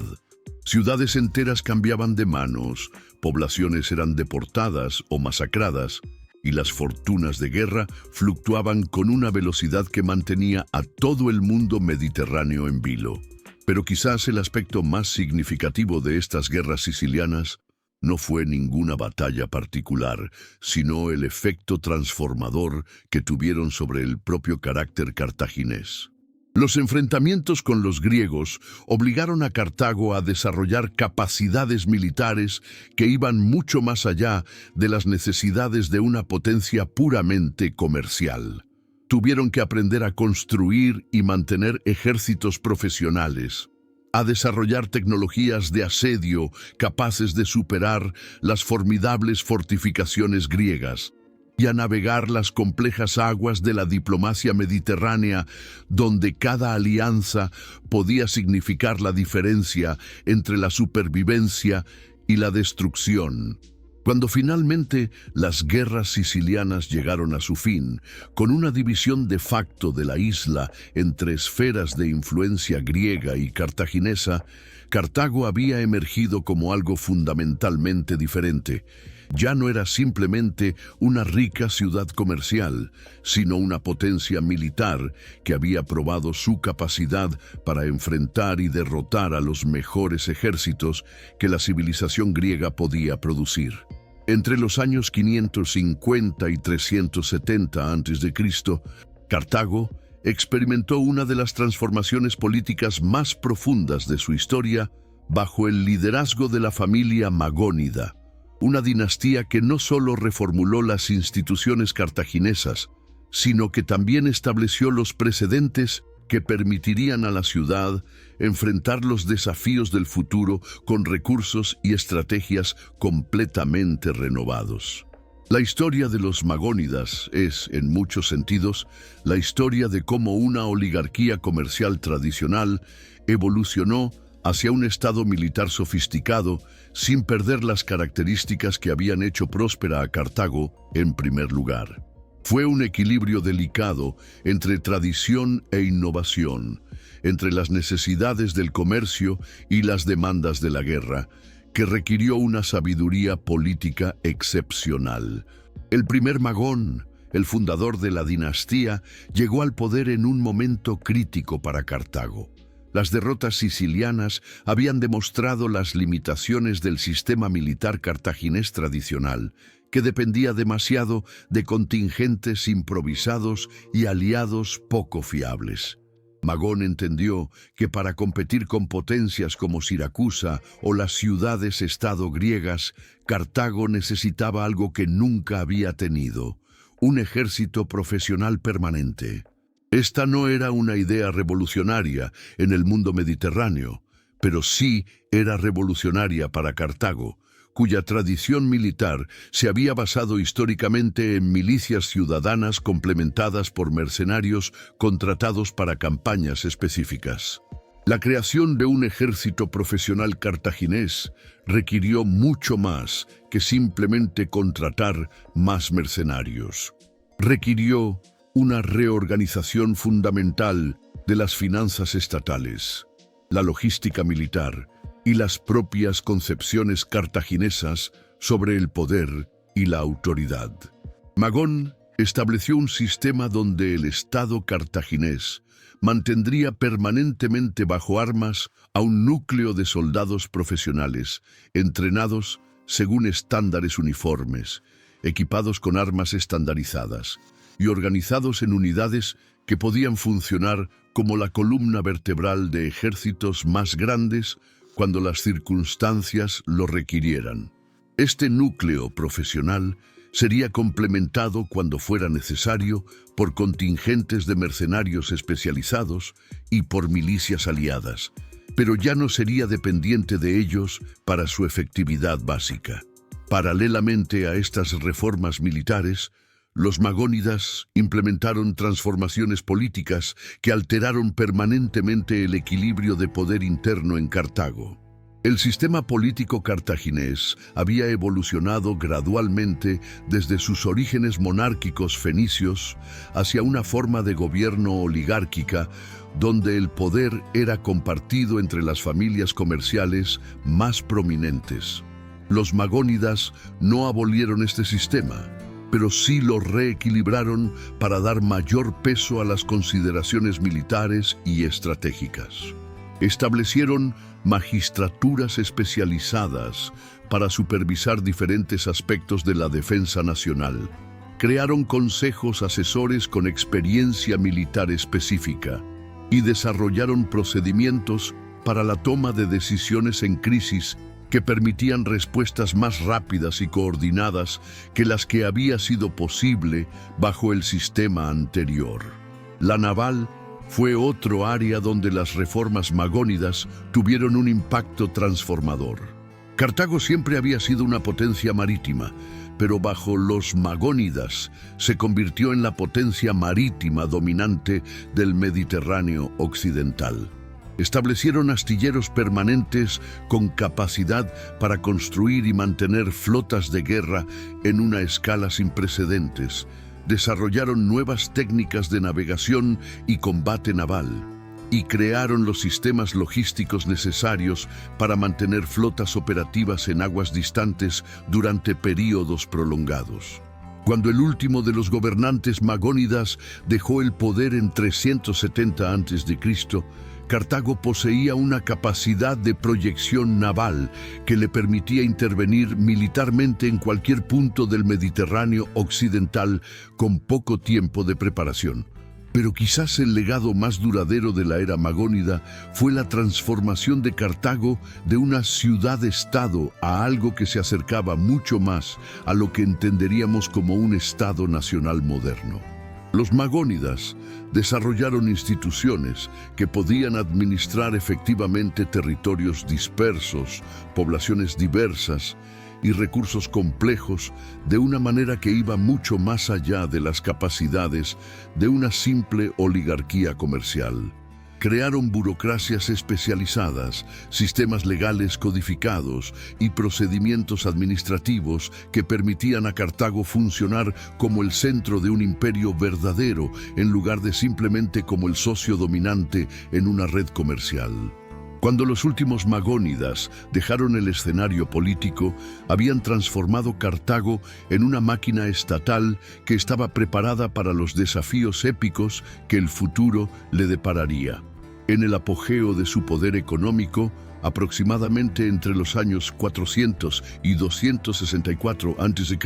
Ciudades enteras cambiaban de manos, poblaciones eran deportadas o masacradas, y las fortunas de guerra fluctuaban con una velocidad que mantenía a todo el mundo mediterráneo en vilo. Pero quizás el aspecto más significativo de estas guerras sicilianas no fue ninguna batalla particular, sino el efecto transformador que tuvieron sobre el propio carácter cartaginés. Los enfrentamientos con los griegos obligaron a Cartago a desarrollar capacidades militares que iban mucho más allá de las necesidades de una potencia puramente comercial. Tuvieron que aprender a construir y mantener ejércitos profesionales, a desarrollar tecnologías de asedio capaces de superar las formidables fortificaciones griegas, y a navegar las complejas aguas de la diplomacia mediterránea, donde cada alianza podía significar la diferencia entre la supervivencia y la destrucción. Cuando finalmente las guerras sicilianas llegaron a su fin, con una división de facto de la isla entre esferas de influencia griega y cartaginesa, Cartago había emergido como algo fundamentalmente diferente. Ya no era simplemente una rica ciudad comercial, sino una potencia militar que había probado su capacidad para enfrentar y derrotar a los mejores ejércitos que la civilización griega podía producir. Entre los años 550 y 370 a.C., Cartago experimentó una de las transformaciones políticas más profundas de su historia bajo el liderazgo de la familia Magónida, una dinastía que no solo reformuló las instituciones cartaginesas, sino que también estableció los precedentes que permitirían a la ciudad enfrentar los desafíos del futuro con recursos y estrategias completamente renovados. La historia de los Magónidas es, en muchos sentidos, la historia de cómo una oligarquía comercial tradicional evolucionó hacia un estado militar sofisticado sin perder las características que habían hecho próspera a Cartago en primer lugar. Fue un equilibrio delicado entre tradición e innovación, entre las necesidades del comercio y las demandas de la guerra, que requirió una sabiduría política excepcional. El primer Magón, el fundador de la dinastía, llegó al poder en un momento crítico para Cartago. Las derrotas sicilianas habían demostrado las limitaciones del sistema militar cartaginés tradicional, que dependía demasiado de contingentes improvisados y aliados poco fiables. Magón entendió que para competir con potencias como Siracusa o las ciudades-estado griegas, Cartago necesitaba algo que nunca había tenido: un ejército profesional permanente. Esta no era una idea revolucionaria en el mundo mediterráneo, pero sí era revolucionaria para Cartago, cuya tradición militar se había basado históricamente en milicias ciudadanas complementadas por mercenarios contratados para campañas específicas. La creación de un ejército profesional cartaginés requirió mucho más que simplemente contratar más mercenarios. Requirió una reorganización fundamental de las finanzas estatales, la logística militar y las propias concepciones cartaginesas sobre el poder y la autoridad. Magón estableció un sistema donde el Estado cartaginés mantendría permanentemente bajo armas a un núcleo de soldados profesionales, entrenados según estándares uniformes, equipados con armas estandarizadas y organizados en unidades que podían funcionar como la columna vertebral de ejércitos más grandes cuando las circunstancias lo requirieran. Este núcleo profesional sería complementado cuando fuera necesario por contingentes de mercenarios especializados y por milicias aliadas, pero ya no sería dependiente de ellos para su efectividad básica. Paralelamente a estas reformas militares, los Magónidas implementaron transformaciones políticas que alteraron permanentemente el equilibrio de poder interno en Cartago. El sistema político cartaginés había evolucionado gradualmente desde sus orígenes monárquicos fenicios hacia una forma de gobierno oligárquica donde el poder era compartido entre las familias comerciales más prominentes. Los Magónidas no abolieron este sistema, pero sí lo reequilibraron para dar mayor peso a las consideraciones militares y estratégicas. Establecieron magistraturas especializadas para supervisar diferentes aspectos de la defensa nacional. Crearon consejos asesores con experiencia militar específica y desarrollaron procedimientos para la toma de decisiones en crisis que permitían respuestas más rápidas y coordinadas que las que había sido posible bajo el sistema anterior. La naval fue otro área donde las reformas magónidas tuvieron un impacto transformador. Cartago siempre había sido una potencia marítima, pero bajo los Magónidas se convirtió en la potencia marítima dominante del Mediterráneo occidental. Establecieron astilleros permanentes con capacidad para construir y mantener flotas de guerra en una escala sin precedentes. Desarrollaron nuevas técnicas de navegación y combate naval, y crearon los sistemas logísticos necesarios para mantener flotas operativas en aguas distantes durante períodos prolongados. Cuando el último de los gobernantes magónidas dejó el poder en 370 a.C., Cartago poseía una capacidad de proyección naval que le permitía intervenir militarmente en cualquier punto del Mediterráneo occidental con poco tiempo de preparación. Pero quizás el legado más duradero de la era magónida fue la transformación de Cartago de una ciudad-estado a algo que se acercaba mucho más a lo que entenderíamos como un Estado nacional moderno. Los magónidas desarrollaron instituciones que podían administrar efectivamente territorios dispersos, poblaciones diversas y recursos complejos de una manera que iba mucho más allá de las capacidades de una simple oligarquía comercial. Crearon burocracias especializadas, sistemas legales codificados y procedimientos administrativos que permitían a Cartago funcionar como el centro de un imperio verdadero en lugar de simplemente como el socio dominante en una red comercial. Cuando los últimos magónidas dejaron el escenario político, habían transformado Cartago en una máquina estatal que estaba preparada para los desafíos épicos que el futuro le depararía. En el apogeo de su poder económico, aproximadamente entre los años 400 y 264 a.C.,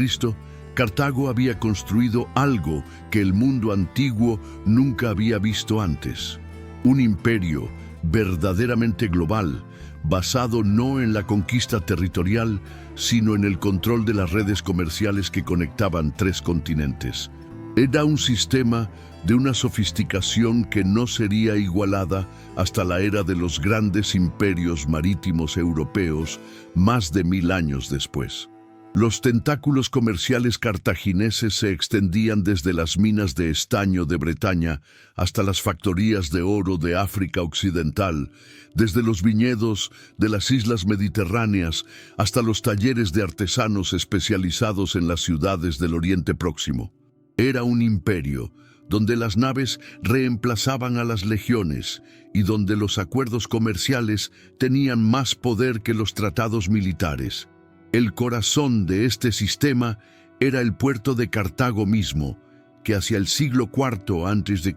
Cartago había construido algo que el mundo antiguo nunca había visto antes: un imperio verdaderamente global, basado no en la conquista territorial, sino en el control de las redes comerciales que conectaban 3 continentes. Era un sistema de una sofisticación que no sería igualada hasta la era de los grandes imperios marítimos europeos más de 1000 años después. Los tentáculos comerciales cartagineses se extendían desde las minas de estaño de Bretaña hasta las factorías de oro de África Occidental, desde los viñedos de las islas mediterráneas hasta los talleres de artesanos especializados en las ciudades del Oriente Próximo. Era un imperio donde las naves reemplazaban a las legiones y donde los acuerdos comerciales tenían más poder que los tratados militares. El corazón de este sistema era el puerto de Cartago mismo, que hacia el siglo IV a.C.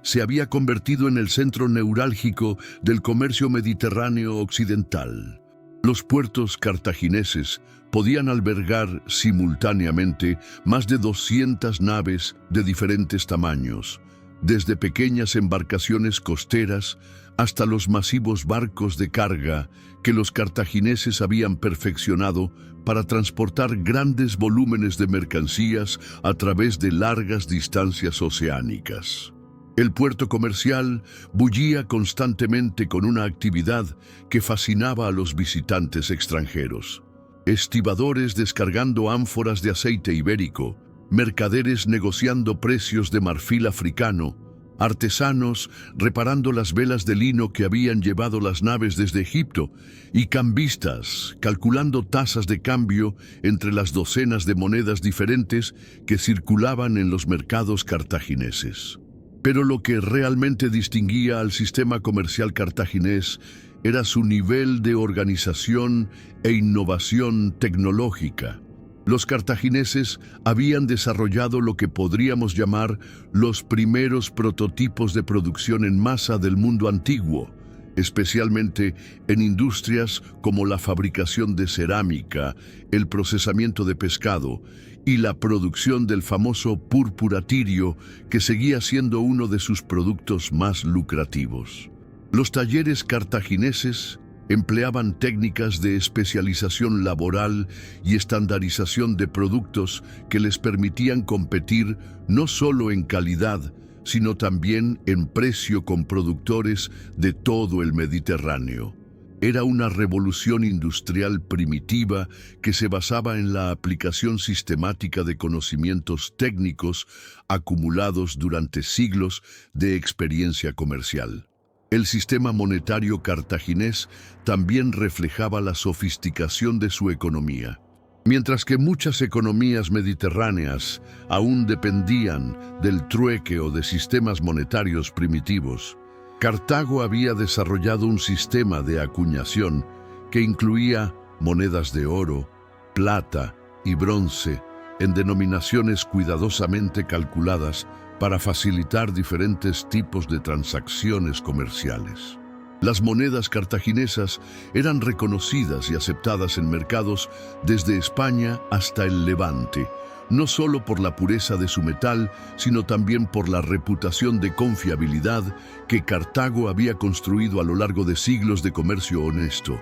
se había convertido en el centro neurálgico del comercio mediterráneo occidental. Los puertos cartagineses podían albergar simultáneamente más de 200 naves de diferentes tamaños, desde pequeñas embarcaciones costeras hasta los masivos barcos de carga que los cartagineses habían perfeccionado para transportar grandes volúmenes de mercancías a través de largas distancias oceánicas. El puerto comercial bullía constantemente con una actividad que fascinaba a los visitantes extranjeros. Estibadores descargando ánforas de aceite ibérico, mercaderes negociando precios de marfil africano, artesanos reparando las velas de lino que habían llevado las naves desde Egipto y cambistas calculando tasas de cambio entre las docenas de monedas diferentes que circulaban en los mercados cartagineses. Pero lo que realmente distinguía al sistema comercial cartaginés era su nivel de organización e innovación tecnológica. Los cartagineses habían desarrollado lo que podríamos llamar los primeros prototipos de producción en masa del mundo antiguo, especialmente en industrias como la fabricación de cerámica, el procesamiento de pescado y la producción del famoso púrpura tirio, que seguía siendo uno de sus productos más lucrativos. Los talleres cartagineses empleaban técnicas de especialización laboral y estandarización de productos que les permitían competir no solo en calidad, sino también en precio con productores de todo el Mediterráneo. Era una revolución industrial primitiva que se basaba en la aplicación sistemática de conocimientos técnicos acumulados durante siglos de experiencia comercial. El sistema monetario cartaginés también reflejaba la sofisticación de su economía. Mientras que muchas economías mediterráneas aún dependían del trueque o de sistemas monetarios primitivos, Cartago había desarrollado un sistema de acuñación que incluía monedas de oro, plata y bronce en denominaciones cuidadosamente calculadas para facilitar diferentes tipos de transacciones comerciales. Las monedas cartaginesas eran reconocidas y aceptadas en mercados desde España hasta el Levante, no solo por la pureza de su metal, sino también por la reputación de confiabilidad que Cartago había construido a lo largo de siglos de comercio honesto.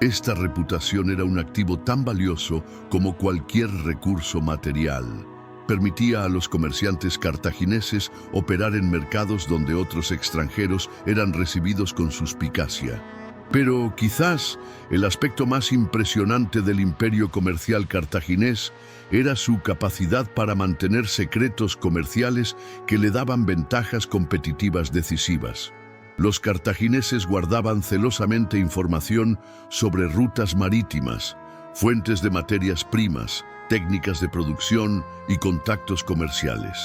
Esta reputación era un activo tan valioso como cualquier recurso material. Permitía a los comerciantes cartagineses operar en mercados donde otros extranjeros eran recibidos con suspicacia. Pero quizás el aspecto más impresionante del imperio comercial cartaginés era su capacidad para mantener secretos comerciales que le daban ventajas competitivas decisivas. Los cartagineses guardaban celosamente información sobre rutas marítimas, fuentes de materias primas, técnicas de producción y contactos comerciales.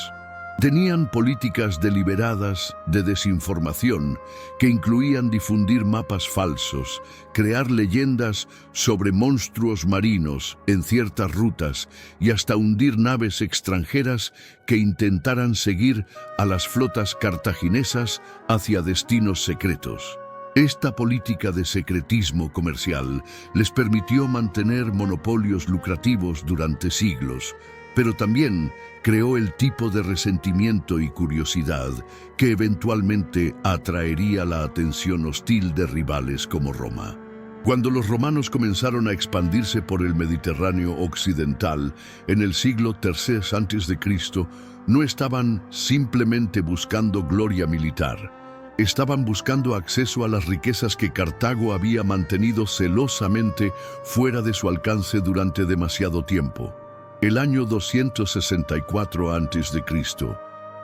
Tenían políticas deliberadas de desinformación que incluían difundir mapas falsos, crear leyendas sobre monstruos marinos en ciertas rutas y hasta hundir naves extranjeras que intentaran seguir a las flotas cartaginesas hacia destinos secretos. Esta política de secretismo comercial les permitió mantener monopolios lucrativos durante siglos, pero también creó el tipo de resentimiento y curiosidad que eventualmente atraería la atención hostil de rivales como Roma. Cuando los romanos comenzaron a expandirse por el Mediterráneo occidental en el siglo III a.C., no estaban simplemente buscando gloria militar. Estaban buscando acceso a las riquezas que Cartago había mantenido celosamente fuera de su alcance durante demasiado tiempo. El año 264 a.C.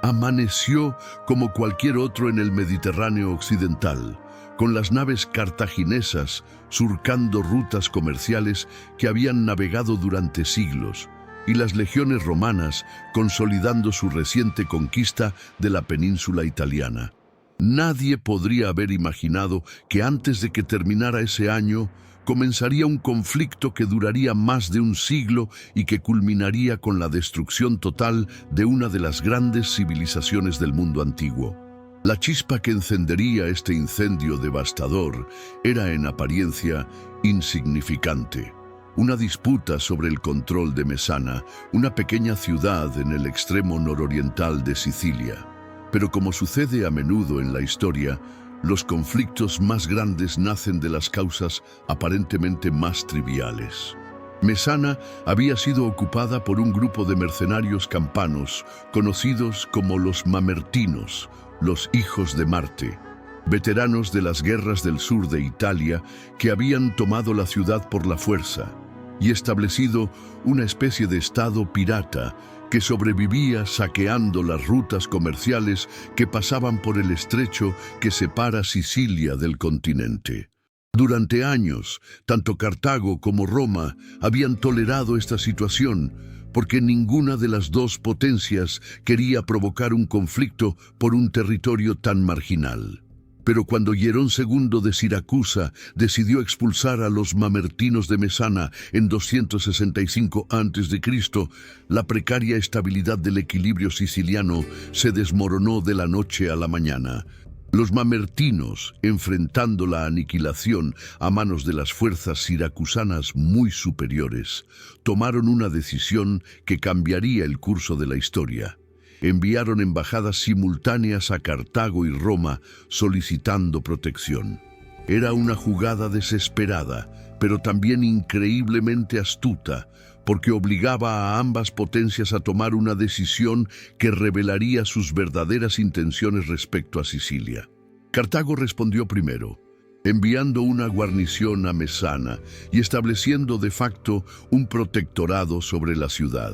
amaneció como cualquier otro en el Mediterráneo occidental, con las naves cartaginesas surcando rutas comerciales que habían navegado durante siglos, y las legiones romanas consolidando su reciente conquista de la península italiana. Nadie podría haber imaginado que antes de que terminara ese año, comenzaría un conflicto que duraría más de un siglo y que culminaría con la destrucción total de una de las grandes civilizaciones del mundo antiguo. La chispa que encendería este incendio devastador era en apariencia insignificante. Una disputa sobre el control de Mesana, una pequeña ciudad en el extremo nororiental de Sicilia. Pero como sucede a menudo en la historia, los conflictos más grandes nacen de las causas aparentemente más triviales. Mesana había sido ocupada por un grupo de mercenarios campanos, conocidos como los mamertinos, los hijos de Marte, veteranos de las guerras del sur de Italia que habían tomado la ciudad por la fuerza y establecido una especie de estado pirata que sobrevivía saqueando las rutas comerciales que pasaban por el estrecho que separa Sicilia del continente. Durante años, tanto Cartago como Roma habían tolerado esta situación porque ninguna de las dos potencias quería provocar un conflicto por un territorio tan marginal. Pero cuando Hierón II de Siracusa decidió expulsar a los mamertinos de Mesana en 265 a.C., la precaria estabilidad del equilibrio siciliano se desmoronó de la noche a la mañana. Los mamertinos, enfrentando la aniquilación a manos de las fuerzas siracusanas muy superiores, tomaron una decisión que cambiaría el curso de la historia. Enviaron embajadas simultáneas a Cartago y Roma solicitando protección. Era una jugada desesperada, pero también increíblemente astuta, porque obligaba a ambas potencias a tomar una decisión que revelaría sus verdaderas intenciones respecto a Sicilia. Cartago respondió primero, enviando una guarnición a Mesana y estableciendo de facto un protectorado sobre la ciudad.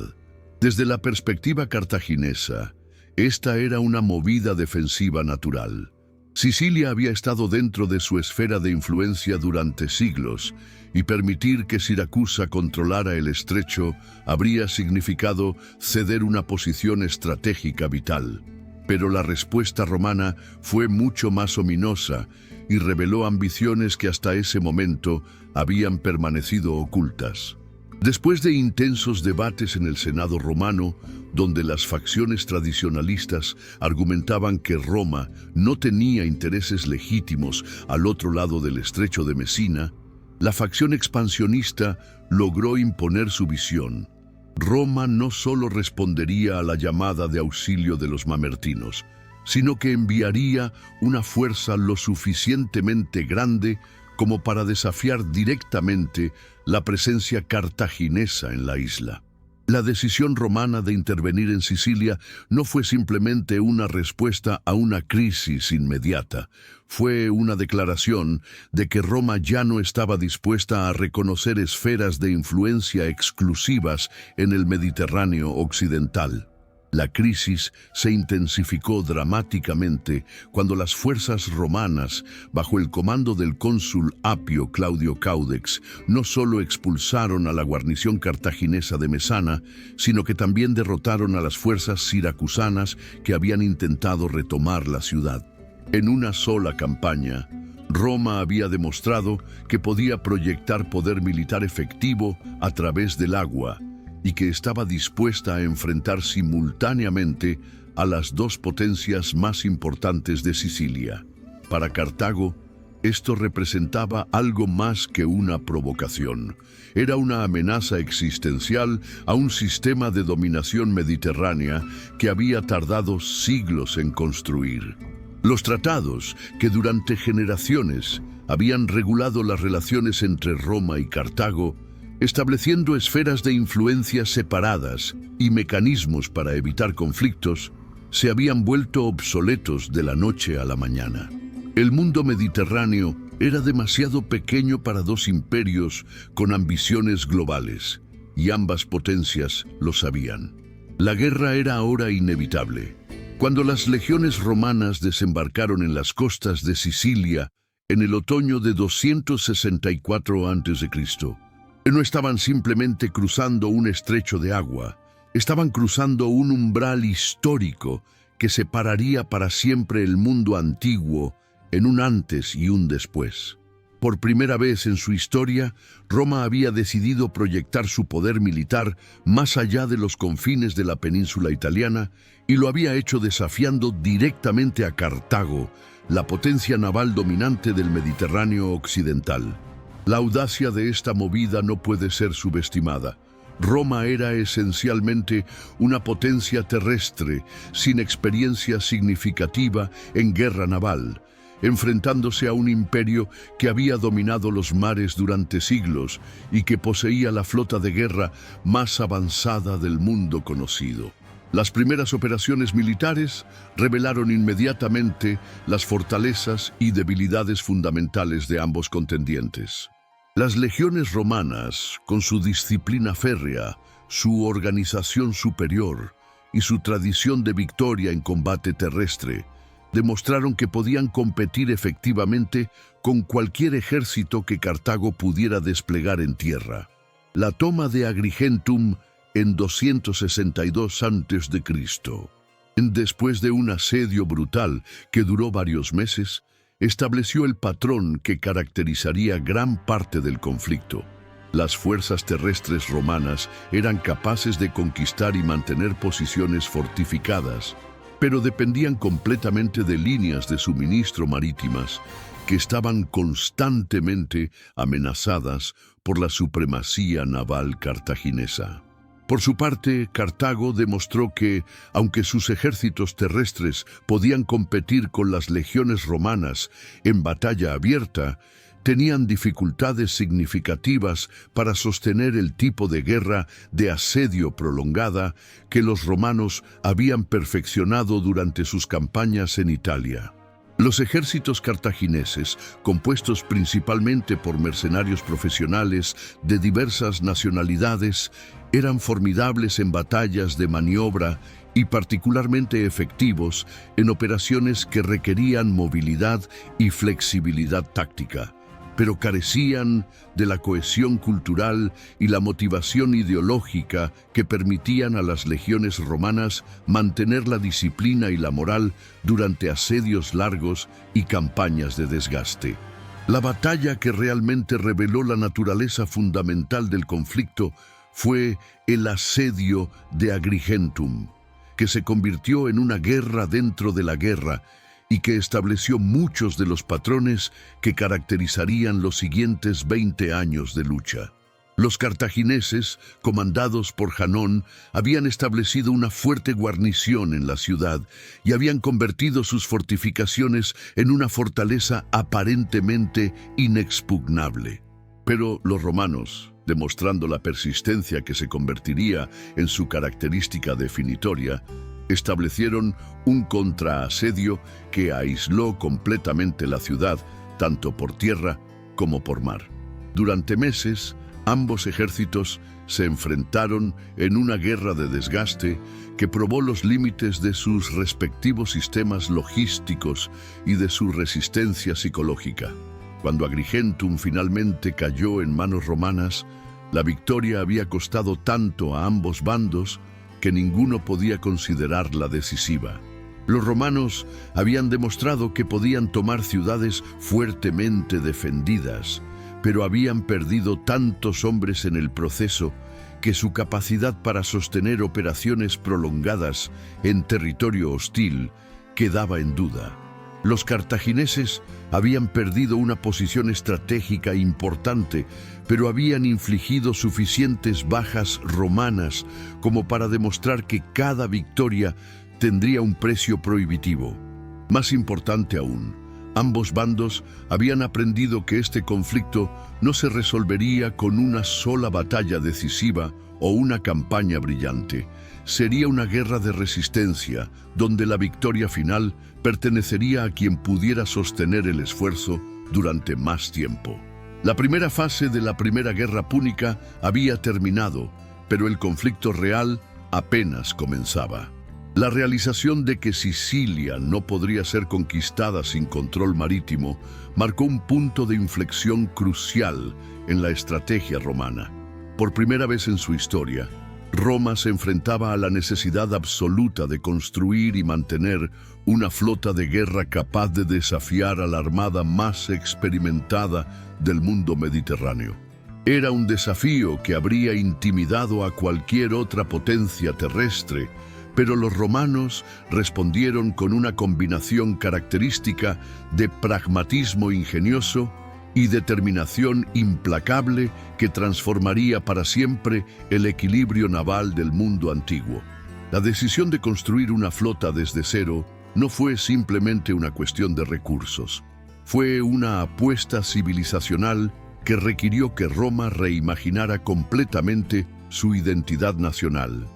Desde la perspectiva cartaginesa, esta era una movida defensiva natural. Sicilia había estado dentro de su esfera de influencia durante siglos, y permitir que Siracusa controlara el estrecho habría significado ceder una posición estratégica vital. Pero la respuesta romana fue mucho más ominosa y reveló ambiciones que hasta ese momento habían permanecido ocultas. Después de intensos debates en el Senado romano, donde las facciones tradicionalistas argumentaban que Roma no tenía intereses legítimos al otro lado del estrecho de Mesina, la facción expansionista logró imponer su visión. Roma no solo respondería a la llamada de auxilio de los mamertinos, sino que enviaría una fuerza lo suficientemente grande como para desafiar directamente la presencia cartaginesa en la isla. La decisión romana de intervenir en Sicilia no fue simplemente una respuesta a una crisis inmediata. Fue una declaración de que Roma ya no estaba dispuesta a reconocer esferas de influencia exclusivas en el Mediterráneo occidental. La crisis se intensificó dramáticamente cuando las fuerzas romanas, bajo el comando del cónsul Apio Claudio Caudex, no solo expulsaron a la guarnición cartaginesa de Mesana, sino que también derrotaron a las fuerzas siracusanas que habían intentado retomar la ciudad. En una sola campaña, Roma había demostrado que podía proyectar poder militar efectivo a través del agua, y que estaba dispuesta a enfrentar simultáneamente a las dos potencias más importantes de Sicilia. Para Cartago, esto representaba algo más que una provocación. Era una amenaza existencial a un sistema de dominación mediterránea que había tardado siglos en construir. Los tratados, que durante generaciones habían regulado las relaciones entre Roma y Cartago, estableciendo esferas de influencia separadas y mecanismos para evitar conflictos, se habían vuelto obsoletos de la noche a la mañana. El mundo mediterráneo era demasiado pequeño para dos imperios con ambiciones globales, y ambas potencias lo sabían. La guerra era ahora inevitable. Cuando las legiones romanas desembarcaron en las costas de Sicilia en el otoño de 264 a.C., no estaban simplemente cruzando un estrecho de agua, estaban cruzando un umbral histórico que separaría para siempre el mundo antiguo en un antes y un después. Por primera vez en su historia, Roma había decidido proyectar su poder militar más allá de los confines de la península italiana y lo había hecho desafiando directamente a Cartago, la potencia naval dominante del Mediterráneo occidental. La audacia de esta movida no puede ser subestimada. Roma era esencialmente una potencia terrestre, sin experiencia significativa en guerra naval, enfrentándose a un imperio que había dominado los mares durante siglos y que poseía la flota de guerra más avanzada del mundo conocido. Las primeras operaciones militares revelaron inmediatamente las fortalezas y debilidades fundamentales de ambos contendientes. Las legiones romanas, con su disciplina férrea, su organización superior y su tradición de victoria en combate terrestre, demostraron que podían competir efectivamente con cualquier ejército que Cartago pudiera desplegar en tierra. La toma de Agrigentum en 262 a.C., después de un asedio brutal que duró varios meses, estableció el patrón que caracterizaría gran parte del conflicto. Las fuerzas terrestres romanas eran capaces de conquistar y mantener posiciones fortificadas, pero dependían completamente de líneas de suministro marítimas que estaban constantemente amenazadas por la supremacía naval cartaginesa. Por su parte, Cartago demostró que, aunque sus ejércitos terrestres podían competir con las legiones romanas en batalla abierta, tenían dificultades significativas para sostener el tipo de guerra de asedio prolongada que los romanos habían perfeccionado durante sus campañas en Italia. Los ejércitos cartagineses, compuestos principalmente por mercenarios profesionales de diversas nacionalidades, eran formidables en batallas de maniobra y particularmente efectivos en operaciones que requerían movilidad y flexibilidad táctica, pero carecían de la cohesión cultural y la motivación ideológica que permitían a las legiones romanas mantener la disciplina y la moral durante asedios largos y campañas de desgaste. La batalla que realmente reveló la naturaleza fundamental del conflicto fue el asedio de Agrigentum, que se convirtió en una guerra dentro de la guerra y que estableció muchos de los patrones que caracterizarían los siguientes 20 años de lucha. Los cartagineses, comandados por Janón, habían establecido una fuerte guarnición en la ciudad y habían convertido sus fortificaciones en una fortaleza aparentemente inexpugnable. Pero los romanos, demostrando la persistencia que se convertiría en su característica definitoria, establecieron un contraasedio que aisló completamente la ciudad, tanto por tierra como por mar. Durante meses, ambos ejércitos se enfrentaron en una guerra de desgaste que probó los límites de sus respectivos sistemas logísticos y de su resistencia psicológica. Cuando Agrigentum finalmente cayó en manos romanas, la victoria había costado tanto a ambos bandos que ninguno podía considerarla decisiva. Los romanos habían demostrado que podían tomar ciudades fuertemente defendidas, pero habían perdido tantos hombres en el proceso que su capacidad para sostener operaciones prolongadas en territorio hostil quedaba en duda. Los cartagineses habían perdido una posición estratégica importante, pero habían infligido suficientes bajas romanas como para demostrar que cada victoria tendría un precio prohibitivo. Más importante aún, ambos bandos habían aprendido que este conflicto no se resolvería con una sola batalla decisiva o una campaña brillante. Sería una guerra de resistencia, donde la victoria final pertenecería a quien pudiera sostener el esfuerzo durante más tiempo. La primera fase de la Primera Guerra Púnica había terminado, pero el conflicto real apenas comenzaba. La realización de que Sicilia no podría ser conquistada sin control marítimo marcó un punto de inflexión crucial en la estrategia romana. Por primera vez en su historia, Roma se enfrentaba a la necesidad absoluta de construir y mantener una flota de guerra capaz de desafiar a la armada más experimentada del mundo mediterráneo. Era un desafío que habría intimidado a cualquier otra potencia terrestre, pero los romanos respondieron con una combinación característica de pragmatismo ingenioso y determinación implacable que transformaría para siempre el equilibrio naval del mundo antiguo. La decisión de construir una flota desde cero no fue simplemente una cuestión de recursos. Fue una apuesta civilizacional que requirió que Roma reimaginara completamente su identidad nacional.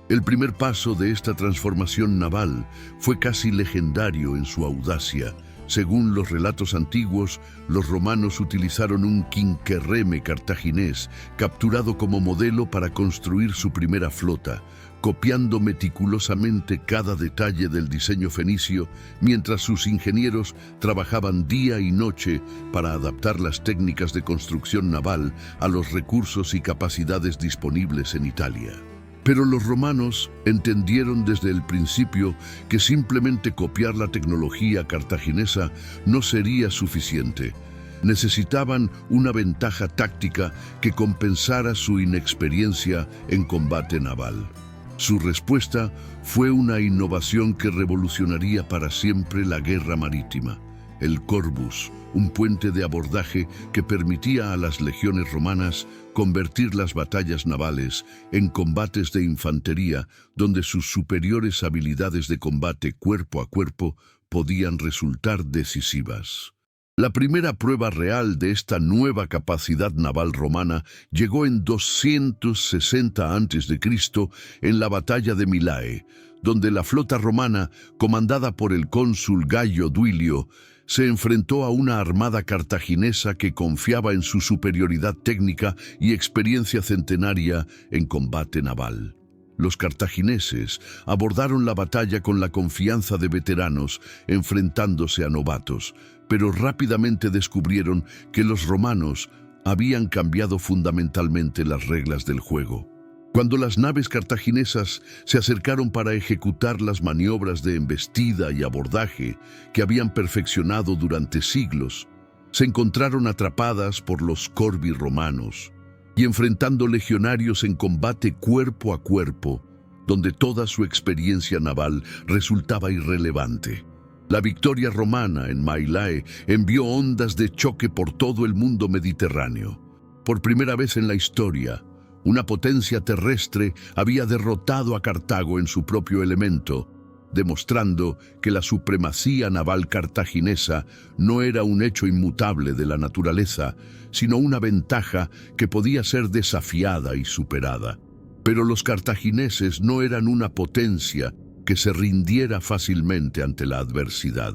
El primer paso de esta transformación naval fue casi legendario en su audacia. Según los relatos antiguos, los romanos utilizaron un quinquerreme cartaginés, capturado como modelo para construir su primera flota, copiando meticulosamente cada detalle del diseño fenicio, mientras sus ingenieros trabajaban día y noche para adaptar las técnicas de construcción naval a los recursos y capacidades disponibles en Italia. Pero los romanos entendieron desde el principio que simplemente copiar la tecnología cartaginesa no sería suficiente. Necesitaban una ventaja táctica que compensara su inexperiencia en combate naval. Su respuesta fue una innovación que revolucionaría para siempre la guerra marítima: el Corvus, un puente de abordaje que permitía a las legiones romanas convertir las batallas navales en combates de infantería, donde sus superiores habilidades de combate cuerpo a cuerpo podían resultar decisivas. La primera prueba real de esta nueva capacidad naval romana llegó en 260 a.C. en la batalla de Milae, donde la flota romana, comandada por el cónsul Gayo Duilio, se enfrentó a una armada cartaginesa que confiaba en su superioridad técnica y experiencia centenaria en combate naval. Los cartagineses abordaron la batalla con la confianza de veteranos, enfrentándose a novatos, pero rápidamente descubrieron que los romanos habían cambiado fundamentalmente las reglas del juego. Cuando las naves cartaginesas se acercaron para ejecutar las maniobras de embestida y abordaje que habían perfeccionado durante siglos, se encontraron atrapadas por los corvi romanos y enfrentando legionarios en combate cuerpo a cuerpo, donde toda su experiencia naval resultaba irrelevante. La victoria romana en Mylae envió ondas de choque por todo el mundo mediterráneo. Por primera vez en la historia, una potencia terrestre había derrotado a Cartago en su propio elemento, demostrando que la supremacía naval cartaginesa no era un hecho inmutable de la naturaleza, sino una ventaja que podía ser desafiada y superada. Pero los cartagineses no eran una potencia que se rindiera fácilmente ante la adversidad.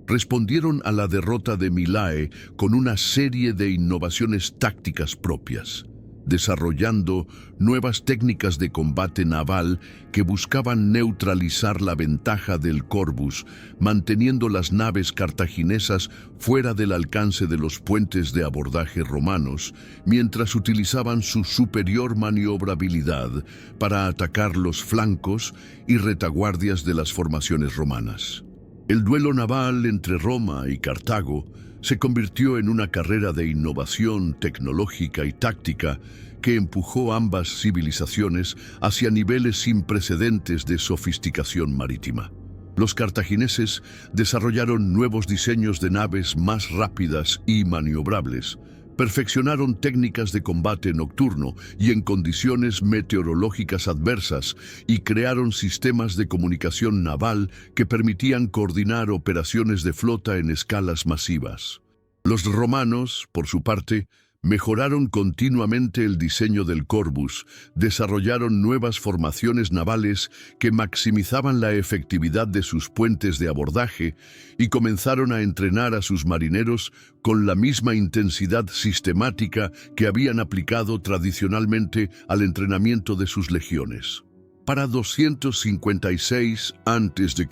Respondieron a la derrota de Mylae con una serie de innovaciones tácticas propias, desarrollando nuevas técnicas de combate naval que buscaban neutralizar la ventaja del Corvus, manteniendo las naves cartaginesas fuera del alcance de los puentes de abordaje romanos, mientras utilizaban su superior maniobrabilidad para atacar los flancos y retaguardias de las formaciones romanas. El duelo naval entre Roma y Cartago se convirtió en una carrera de innovación tecnológica y táctica que empujó ambas civilizaciones hacia niveles sin precedentes de sofisticación marítima. Los cartagineses desarrollaron nuevos diseños de naves más rápidas y maniobrables, perfeccionaron técnicas de combate nocturno y en condiciones meteorológicas adversas y crearon sistemas de comunicación naval que permitían coordinar operaciones de flota en escalas masivas. Los romanos, por su parte, mejoraron continuamente el diseño del Corvus, desarrollaron nuevas formaciones navales que maximizaban la efectividad de sus puentes de abordaje y comenzaron a entrenar a sus marineros con la misma intensidad sistemática que habían aplicado tradicionalmente al entrenamiento de sus legiones. Para 256 a.C.,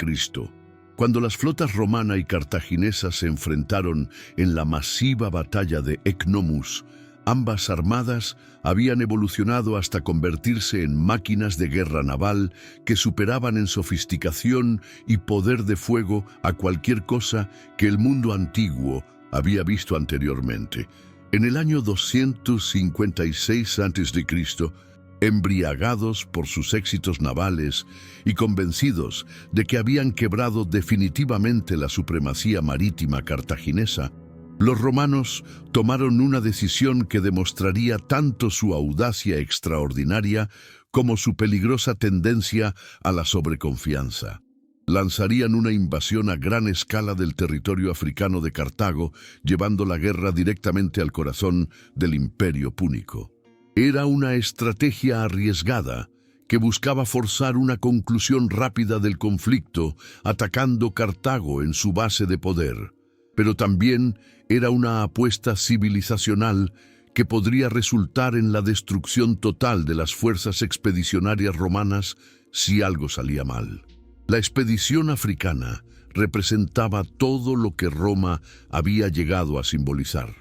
cuando las flotas romana y cartaginesa se enfrentaron en la masiva batalla de Ecnomus, ambas armadas habían evolucionado hasta convertirse en máquinas de guerra naval que superaban en sofisticación y poder de fuego a cualquier cosa que el mundo antiguo había visto anteriormente. En el año 256 a.C., embriagados por sus éxitos navales y convencidos de que habían quebrado definitivamente la supremacía marítima cartaginesa, los romanos tomaron una decisión que demostraría tanto su audacia extraordinaria como su peligrosa tendencia a la sobreconfianza. Lanzarían una invasión a gran escala del territorio africano de Cartago, llevando la guerra directamente al corazón del Imperio Púnico. Era una estrategia arriesgada que buscaba forzar una conclusión rápida del conflicto, atacando Cartago en su base de poder. Pero también era una apuesta civilizacional que podría resultar en la destrucción total de las fuerzas expedicionarias romanas si algo salía mal. La expedición africana representaba todo lo que Roma había llegado a simbolizar: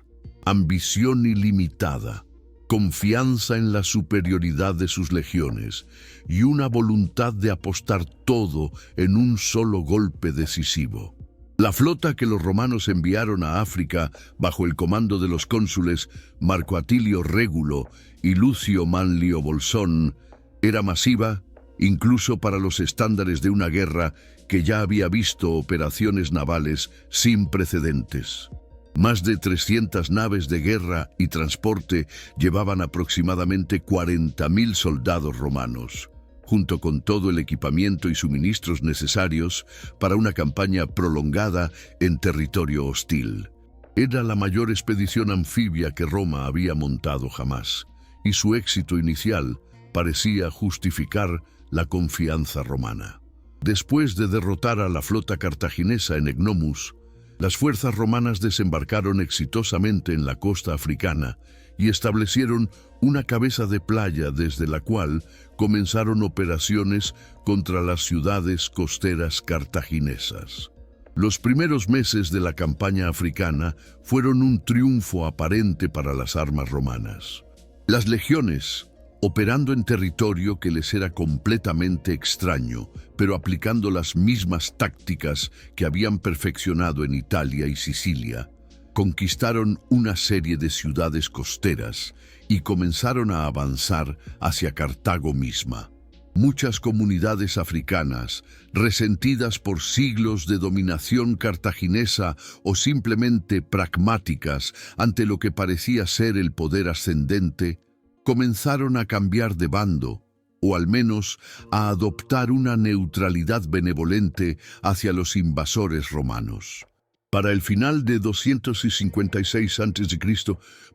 ambición ilimitada, confianza en la superioridad de sus legiones y una voluntad de apostar todo en un solo golpe decisivo. La flota que los romanos enviaron a África bajo el comando de los cónsules Marco Atilio Régulo y Lucio Manlio Bolsón era masiva incluso para los estándares de una guerra que ya había visto operaciones navales sin precedentes. Más de 300 naves de guerra y transporte llevaban aproximadamente 40.000 soldados romanos, junto con todo el equipamiento y suministros necesarios para una campaña prolongada en territorio hostil. Era la mayor expedición anfibia que Roma había montado jamás, y su éxito inicial parecía justificar la confianza romana. Después de derrotar a la flota cartaginesa en Ecnomus, las fuerzas romanas desembarcaron exitosamente en la costa africana y establecieron una cabeza de playa desde la cual comenzaron operaciones contra las ciudades costeras cartaginesas. Los primeros meses de la campaña africana fueron un triunfo aparente para las armas romanas. Las legiones, operando en territorio que les era completamente extraño, pero aplicando las mismas tácticas que habían perfeccionado en Italia y Sicilia, conquistaron una serie de ciudades costeras y comenzaron a avanzar hacia Cartago misma. Muchas comunidades africanas, resentidas por siglos de dominación cartaginesa o simplemente pragmáticas ante lo que parecía ser el poder ascendente, comenzaron a cambiar de bando, o al menos a adoptar una neutralidad benevolente hacia los invasores romanos. Para el final de 256 a.C.,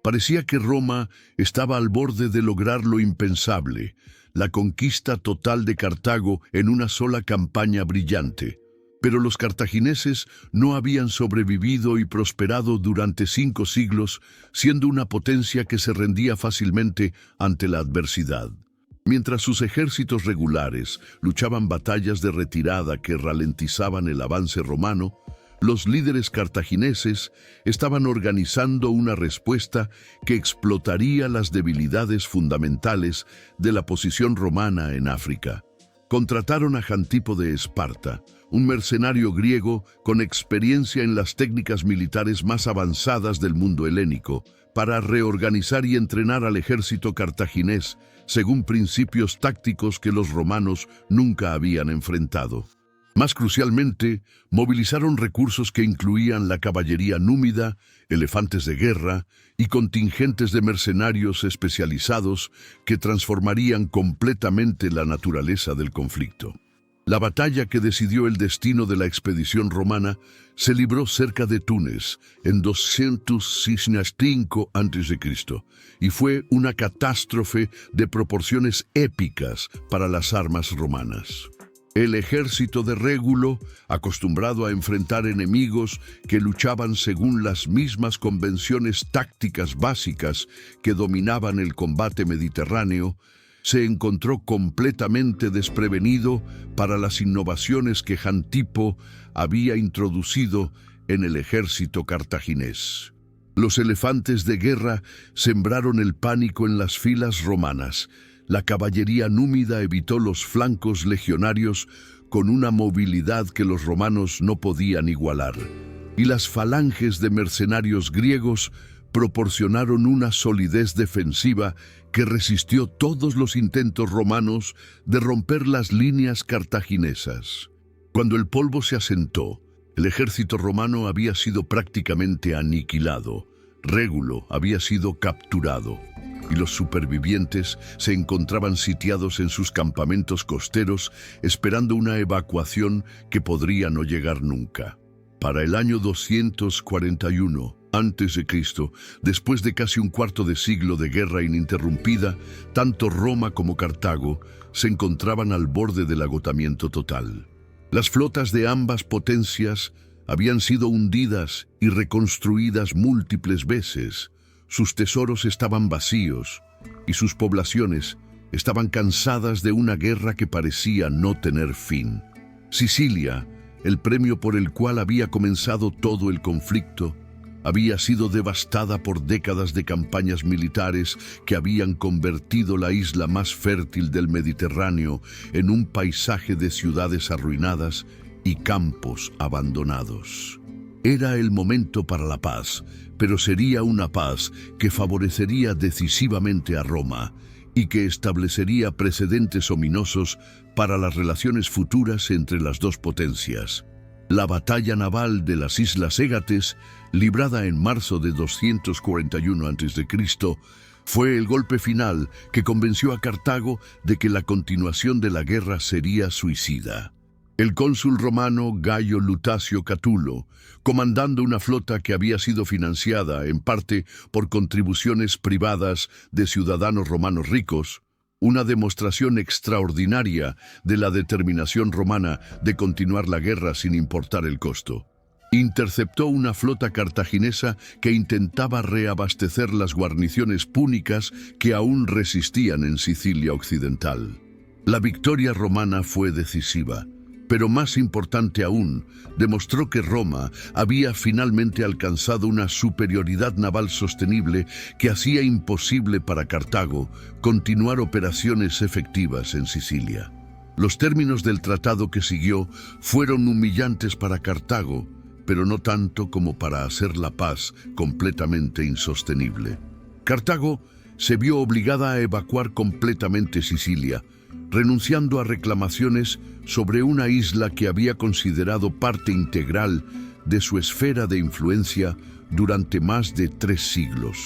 parecía que Roma estaba al borde de lograr lo impensable, la conquista total de Cartago en una sola campaña brillante. Pero los cartagineses no habían sobrevivido y prosperado durante 5 siglos, siendo una potencia que se rendía fácilmente ante la adversidad. Mientras sus ejércitos regulares luchaban batallas de retirada que ralentizaban el avance romano, los líderes cartagineses estaban organizando una respuesta que explotaría las debilidades fundamentales de la posición romana en África. Contrataron a Jantipo de Esparta, un mercenario griego con experiencia en las técnicas militares más avanzadas del mundo helénico, para reorganizar y entrenar al ejército cartaginés según principios tácticos que los romanos nunca habían enfrentado. Más crucialmente, movilizaron recursos que incluían la caballería númida, elefantes de guerra y contingentes de mercenarios especializados que transformarían completamente la naturaleza del conflicto. La batalla que decidió el destino de la expedición romana se libró cerca de Túnez en 265 a.C. y fue una catástrofe de proporciones épicas para las armas romanas. El ejército de Régulo, acostumbrado a enfrentar enemigos que luchaban según las mismas convenciones tácticas básicas que dominaban el combate mediterráneo, se encontró completamente desprevenido para las innovaciones que Jantipo había introducido en el ejército cartaginés. Los elefantes de guerra sembraron el pánico en las filas romanas. La caballería númida evitó los flancos legionarios con una movilidad que los romanos no podían igualar, y las falanges de mercenarios griegos proporcionaron una solidez defensiva que resistió todos los intentos romanos de romper las líneas cartaginesas. Cuando el polvo se asentó, el ejército romano había sido prácticamente aniquilado. Régulo había sido capturado, y los supervivientes se encontraban sitiados en sus campamentos costeros esperando una evacuación que podría no llegar nunca. Para el año 241 a.C., después de casi un cuarto de siglo de guerra ininterrumpida, tanto Roma como Cartago se encontraban al borde del agotamiento total. Las flotas de ambas potencias habían sido hundidas y reconstruidas múltiples veces. Sus tesoros estaban vacíos y sus poblaciones estaban cansadas de una guerra que parecía no tener fin. Sicilia, el premio por el cual había comenzado todo el conflicto, había sido devastada por décadas de campañas militares que habían convertido la isla más fértil del Mediterráneo en un paisaje de ciudades arruinadas y campos abandonados. Era el momento para la paz, pero sería una paz que favorecería decisivamente a Roma y que establecería precedentes ominosos para las relaciones futuras entre las dos potencias. La batalla naval de las Islas Égates, librada en marzo de 241 a.C., fue el golpe final que convenció a Cartago de que la continuación de la guerra sería suicida. El cónsul romano Gayo Lutacio Catulo, comandando una flota que había sido financiada en parte por contribuciones privadas de ciudadanos romanos ricos, una demostración extraordinaria de la determinación romana de continuar la guerra sin importar el costo. interceptó una flota cartaginesa que intentaba reabastecer las guarniciones púnicas que aún resistían en Sicilia occidental. La victoria romana fue decisiva, pero más importante aún, demostró que Roma había finalmente alcanzado una superioridad naval sostenible que hacía imposible para Cartago continuar operaciones efectivas en Sicilia. Los términos del tratado que siguió fueron humillantes para Cartago, pero no tanto como para hacer la paz completamente insostenible. Cartago se vio obligada a evacuar completamente Sicilia, renunciando a reclamaciones sobre una isla que había considerado parte integral de su esfera de influencia durante más de 3 siglos.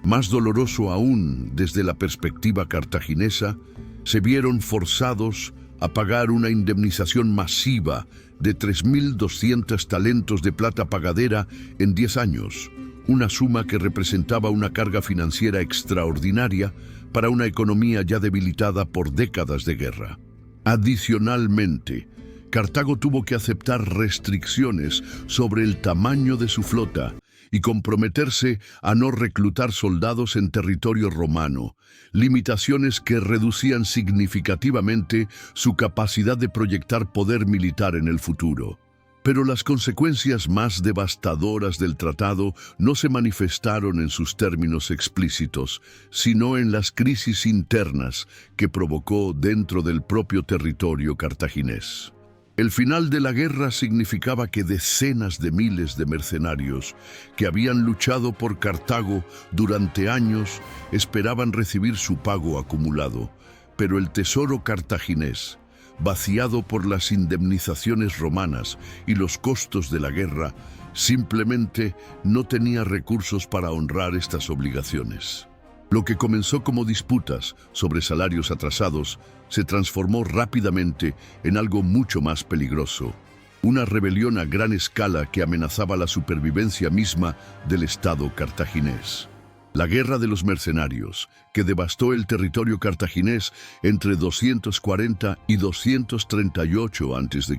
Más doloroso aún desde la perspectiva cartaginesa, se vieron forzados a pagar una indemnización masiva de 3.200 talentos de plata pagadera en 10 años, una suma que representaba una carga financiera extraordinaria para una economía ya debilitada por décadas de guerra. Adicionalmente, Cartago tuvo que aceptar restricciones sobre el tamaño de su flota y comprometerse a no reclutar soldados en territorio romano, limitaciones que reducían significativamente su capacidad de proyectar poder militar en el futuro. Pero las consecuencias más devastadoras del tratado no se manifestaron en sus términos explícitos, sino en las crisis internas que provocó dentro del propio territorio cartaginés. El final de la guerra significaba que decenas de miles de mercenarios que habían luchado por Cartago durante años esperaban recibir su pago acumulado, pero el tesoro cartaginés, vaciado por las indemnizaciones romanas y los costos de la guerra, simplemente no tenía recursos para honrar estas obligaciones. Lo que comenzó como disputas sobre salarios atrasados se transformó rápidamente en algo mucho más peligroso, una rebelión a gran escala que amenazaba la supervivencia misma del Estado cartaginés. La Guerra de los Mercenarios, que devastó el territorio cartaginés entre 240 y 238 a.C.,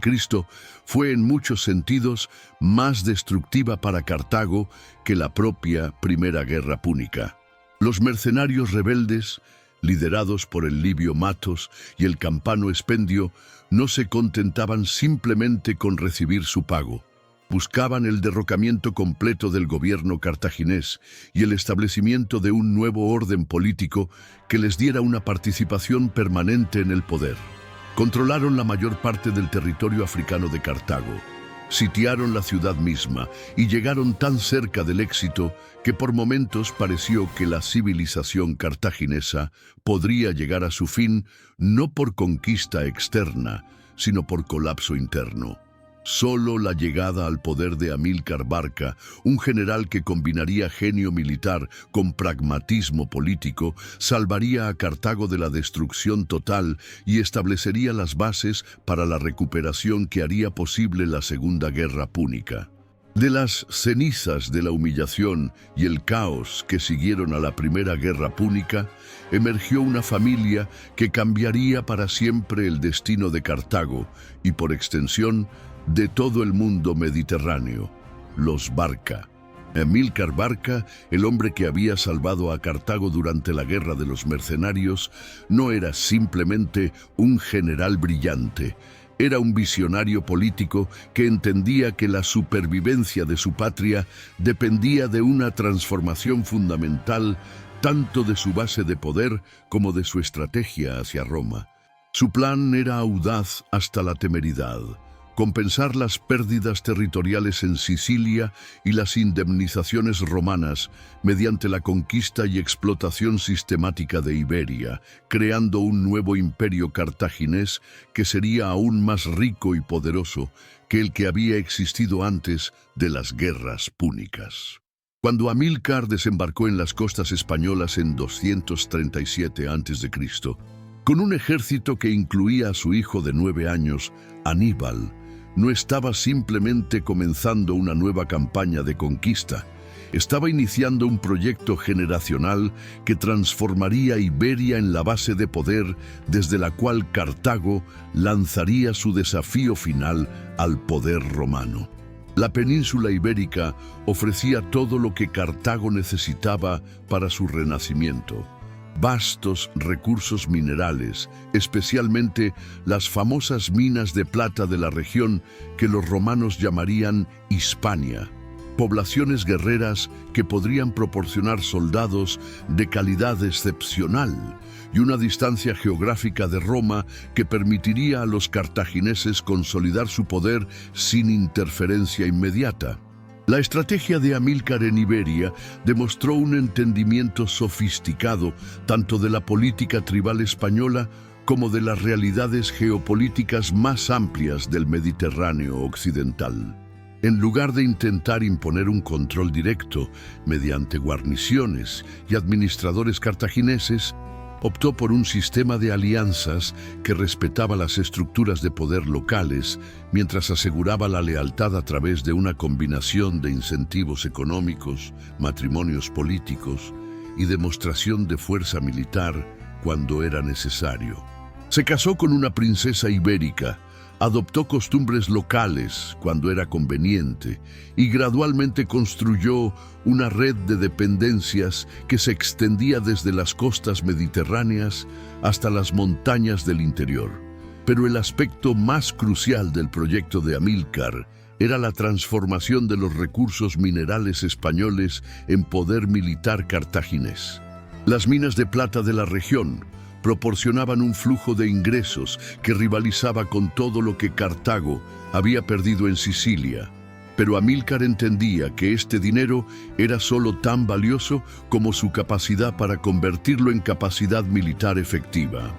fue en muchos sentidos más destructiva para Cartago que la propia Primera Guerra Púnica. Los mercenarios rebeldes, liderados por el Livio Matos y el Campano Expendio, no se contentaban simplemente con recibir su pago. Buscaban el derrocamiento completo del gobierno cartaginés y el establecimiento de un nuevo orden político que les diera una participación permanente en el poder. Controlaron la mayor parte del territorio africano de Cartago, sitiaron la ciudad misma y llegaron tan cerca del éxito que por momentos pareció que la civilización cartaginesa podría llegar a su fin no por conquista externa, sino por colapso interno. Solo la llegada al poder de Amílcar Barca, un general que combinaría genio militar con pragmatismo político, salvaría a Cartago de la destrucción total y establecería las bases para la recuperación que haría posible la Segunda Guerra Púnica. De las cenizas de la humillación y el caos que siguieron a la Primera Guerra Púnica, emergió una familia que cambiaría para siempre el destino de Cartago y, por extensión, de todo el mundo mediterráneo, los Barca. Amílcar Barca, el hombre que había salvado a Cartago durante la Guerra de los Mercenarios, no era simplemente un general brillante. Era un visionario político que entendía que la supervivencia de su patria dependía de una transformación fundamental tanto de su base de poder como de su estrategia hacia Roma. Su plan era audaz hasta la temeridad: compensar las pérdidas territoriales en Sicilia y las indemnizaciones romanas mediante la conquista y explotación sistemática de Iberia, creando un nuevo imperio cartaginés que sería aún más rico y poderoso que el que había existido antes de las guerras púnicas. Cuando Amílcar desembarcó en las costas españolas en 237 a.C., con un ejército que incluía a su hijo de 9 años, Aníbal, no estaba simplemente comenzando una nueva campaña de conquista, estaba iniciando un proyecto generacional que transformaría Iberia en la base de poder desde la cual Cartago lanzaría su desafío final al poder romano. La península ibérica ofrecía todo lo que Cartago necesitaba para su renacimiento. Vastos recursos minerales, especialmente las famosas minas de plata de la región que los romanos llamarían Hispania. Poblaciones guerreras que podrían proporcionar soldados de calidad excepcional y una distancia geográfica de Roma que permitiría a los cartagineses consolidar su poder sin interferencia inmediata. La estrategia de Amílcar en Iberia demostró un entendimiento sofisticado tanto de la política tribal española como de las realidades geopolíticas más amplias del Mediterráneo occidental. En lugar de intentar imponer un control directo mediante guarniciones y administradores cartagineses, optó por un sistema de alianzas que respetaba las estructuras de poder locales mientras aseguraba la lealtad a través de una combinación de incentivos económicos, matrimonios políticos y demostración de fuerza militar cuando era necesario. Se casó con una princesa ibérica, adoptó costumbres locales cuando era conveniente y gradualmente construyó una red de dependencias que se extendía desde las costas mediterráneas hasta las montañas del interior. Pero el aspecto más crucial del proyecto de Amílcar era la transformación de los recursos minerales españoles en poder militar cartaginés. Las minas de plata de la región proporcionaban un flujo de ingresos que rivalizaba con todo lo que Cartago había perdido en Sicilia. Pero Amílcar entendía que este dinero era solo tan valioso como su capacidad para convertirlo en capacidad militar efectiva.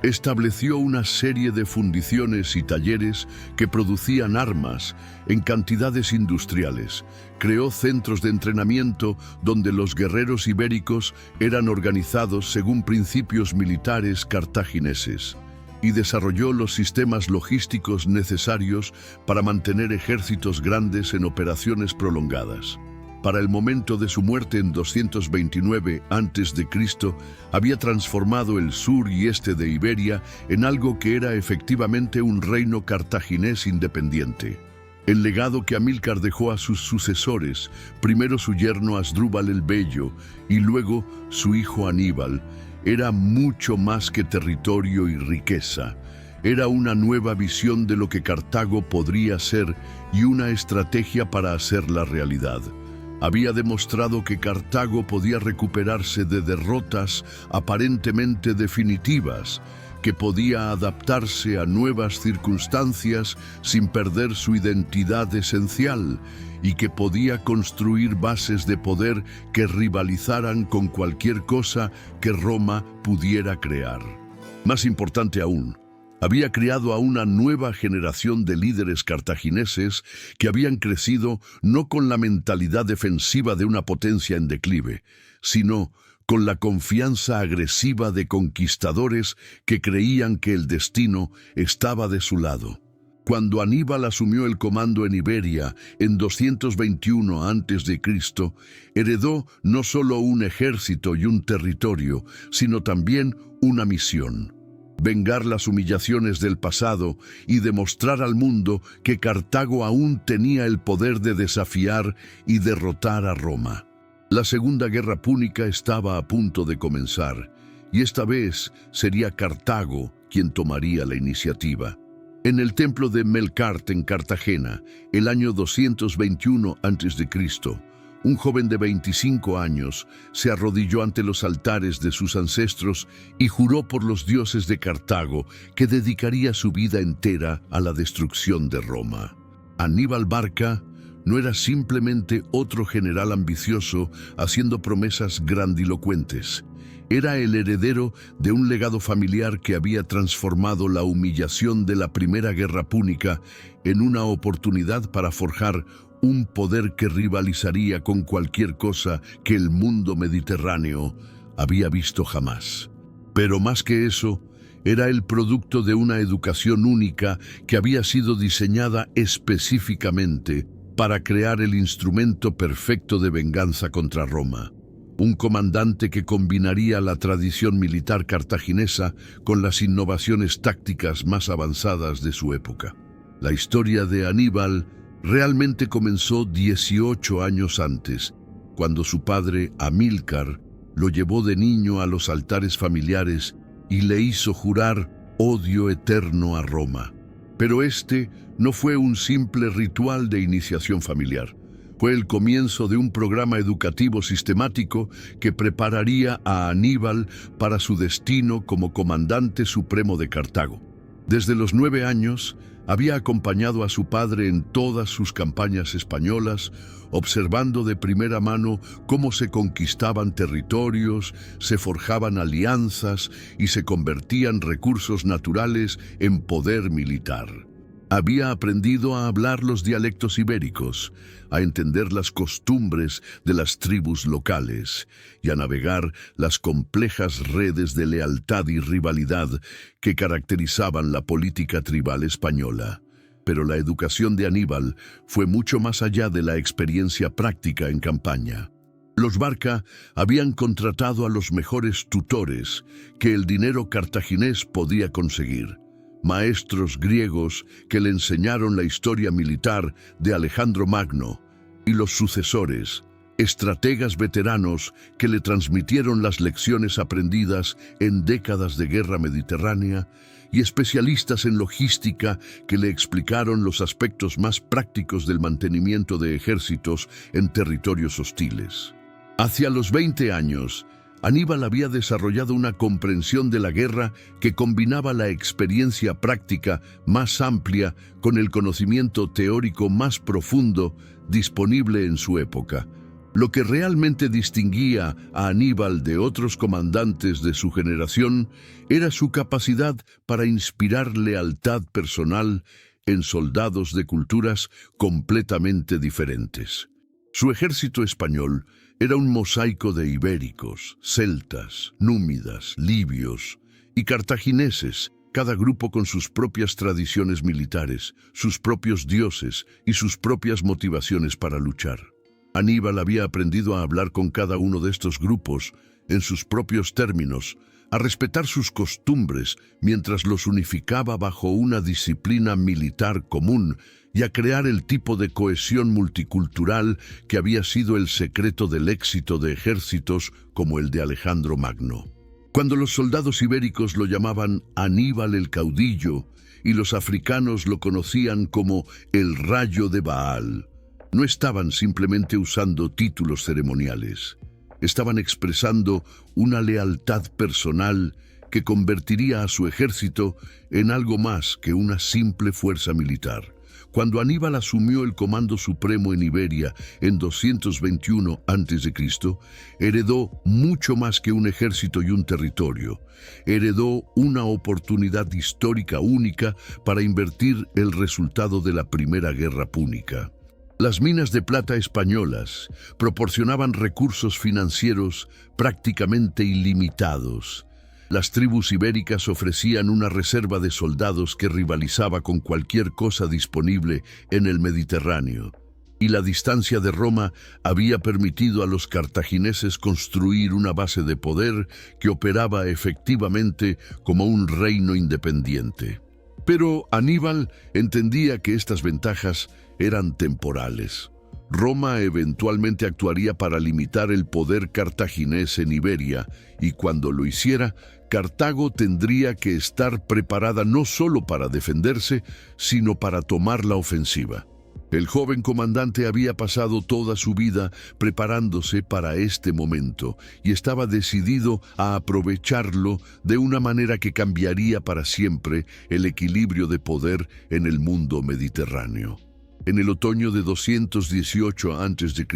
Estableció una serie de fundiciones y talleres que producían armas en cantidades industriales. Creó centros de entrenamiento donde los guerreros ibéricos eran organizados según principios militares cartagineses y desarrolló los sistemas logísticos necesarios para mantener ejércitos grandes en operaciones prolongadas. Para el momento de su muerte en 229 a.C., había transformado el sur y este de Iberia en algo que era efectivamente un reino cartaginés independiente. El legado que Amílcar dejó a sus sucesores, primero su yerno Asdrúbal el Bello y luego su hijo Aníbal, era mucho más que territorio y riqueza. Era una nueva visión de lo que Cartago podría ser y una estrategia para hacerla realidad. Había demostrado que Cartago podía recuperarse de derrotas aparentemente definitivas, que podía adaptarse a nuevas circunstancias sin perder su identidad esencial y que podía construir bases de poder que rivalizaran con cualquier cosa que Roma pudiera crear. Más importante aún, había creado a una nueva generación de líderes cartagineses que habían crecido no con la mentalidad defensiva de una potencia en declive, sino con la confianza agresiva de conquistadores que creían que el destino estaba de su lado. Cuando Aníbal asumió el comando en Iberia en 221 a.C., heredó no solo un ejército y un territorio, sino también una misión: vengar las humillaciones del pasado y demostrar al mundo que Cartago aún tenía el poder de desafiar y derrotar a Roma. La Segunda Guerra Púnica estaba a punto de comenzar, y esta vez sería Cartago quien tomaría la iniciativa. En el templo de Melkart en Cartagena, el año 221 a.C., un joven de 25 años se arrodilló ante los altares de sus ancestros y juró por los dioses de Cartago que dedicaría su vida entera a la destrucción de Roma. Aníbal Barca no era simplemente otro general ambicioso haciendo promesas grandilocuentes. Era el heredero de un legado familiar que había transformado la humillación de la Primera Guerra Púnica en una oportunidad para forjar un poder que rivalizaría con cualquier cosa que el mundo mediterráneo había visto jamás. Pero más que eso, era el producto de una educación única que había sido diseñada específicamente para crear el instrumento perfecto de venganza contra Roma. Un comandante que combinaría la tradición militar cartaginesa con las innovaciones tácticas más avanzadas de su época. La historia de Aníbal realmente comenzó 18 años antes, cuando su padre, Amílcar, lo llevó de niño a los altares familiares y le hizo jurar odio eterno a Roma. Pero este no fue un simple ritual de iniciación familiar. Fue el comienzo de un programa educativo sistemático que prepararía a Aníbal para su destino como comandante supremo de Cartago. Desde los 9 años, había acompañado a su padre en todas sus campañas españolas, observando de primera mano cómo se conquistaban territorios, se forjaban alianzas y se convertían recursos naturales en poder militar. Había aprendido a hablar los dialectos ibéricos, a entender las costumbres de las tribus locales y a navegar las complejas redes de lealtad y rivalidad que caracterizaban la política tribal española. Pero la educación de Aníbal fue mucho más allá de la experiencia práctica en campaña. Los Barca habían contratado a los mejores tutores que el dinero cartaginés podía conseguir. Maestros griegos que le enseñaron la historia militar de Alejandro Magno, y los sucesores, estrategas veteranos que le transmitieron las lecciones aprendidas en décadas de guerra mediterránea, y especialistas en logística que le explicaron los aspectos más prácticos del mantenimiento de ejércitos en territorios hostiles. Hacia los 20 años, Aníbal había desarrollado una comprensión de la guerra que combinaba la experiencia práctica más amplia con el conocimiento teórico más profundo disponible en su época. Lo que realmente distinguía a Aníbal de otros comandantes de su generación era su capacidad para inspirar lealtad personal en soldados de culturas completamente diferentes. Su ejército español era un mosaico de ibéricos, celtas, númidas, libios y cartagineses, cada grupo con sus propias tradiciones militares, sus propios dioses y sus propias motivaciones para luchar. Aníbal había aprendido a hablar con cada uno de estos grupos en sus propios términos, a respetar sus costumbres mientras los unificaba bajo una disciplina militar común y a crear el tipo de cohesión multicultural que había sido el secreto del éxito de ejércitos como el de Alejandro Magno. Cuando los soldados ibéricos lo llamaban Aníbal el caudillo y los africanos lo conocían como el rayo de Baal, no estaban simplemente usando títulos ceremoniales. Estaban expresando una lealtad personal que convertiría a su ejército en algo más que una simple fuerza militar. Cuando Aníbal asumió el comando supremo en Iberia en 221 a.C., heredó mucho más que un ejército y un territorio. Heredó una oportunidad histórica única para invertir el resultado de la Primera Guerra Púnica. Las minas de plata españolas proporcionaban recursos financieros prácticamente ilimitados. Las tribus ibéricas ofrecían una reserva de soldados que rivalizaba con cualquier cosa disponible en el Mediterráneo, y la distancia de Roma había permitido a los cartagineses construir una base de poder que operaba efectivamente como un reino independiente. Pero Aníbal entendía que estas ventajas eran temporales. Roma eventualmente actuaría para limitar el poder cartaginés en Iberia, y cuando lo hiciera, Cartago tendría que estar preparada no solo para defenderse, sino para tomar la ofensiva. El joven comandante había pasado toda su vida preparándose para este momento y estaba decidido a aprovecharlo de una manera que cambiaría para siempre el equilibrio de poder en el mundo mediterráneo. En el otoño de 218 a.C.,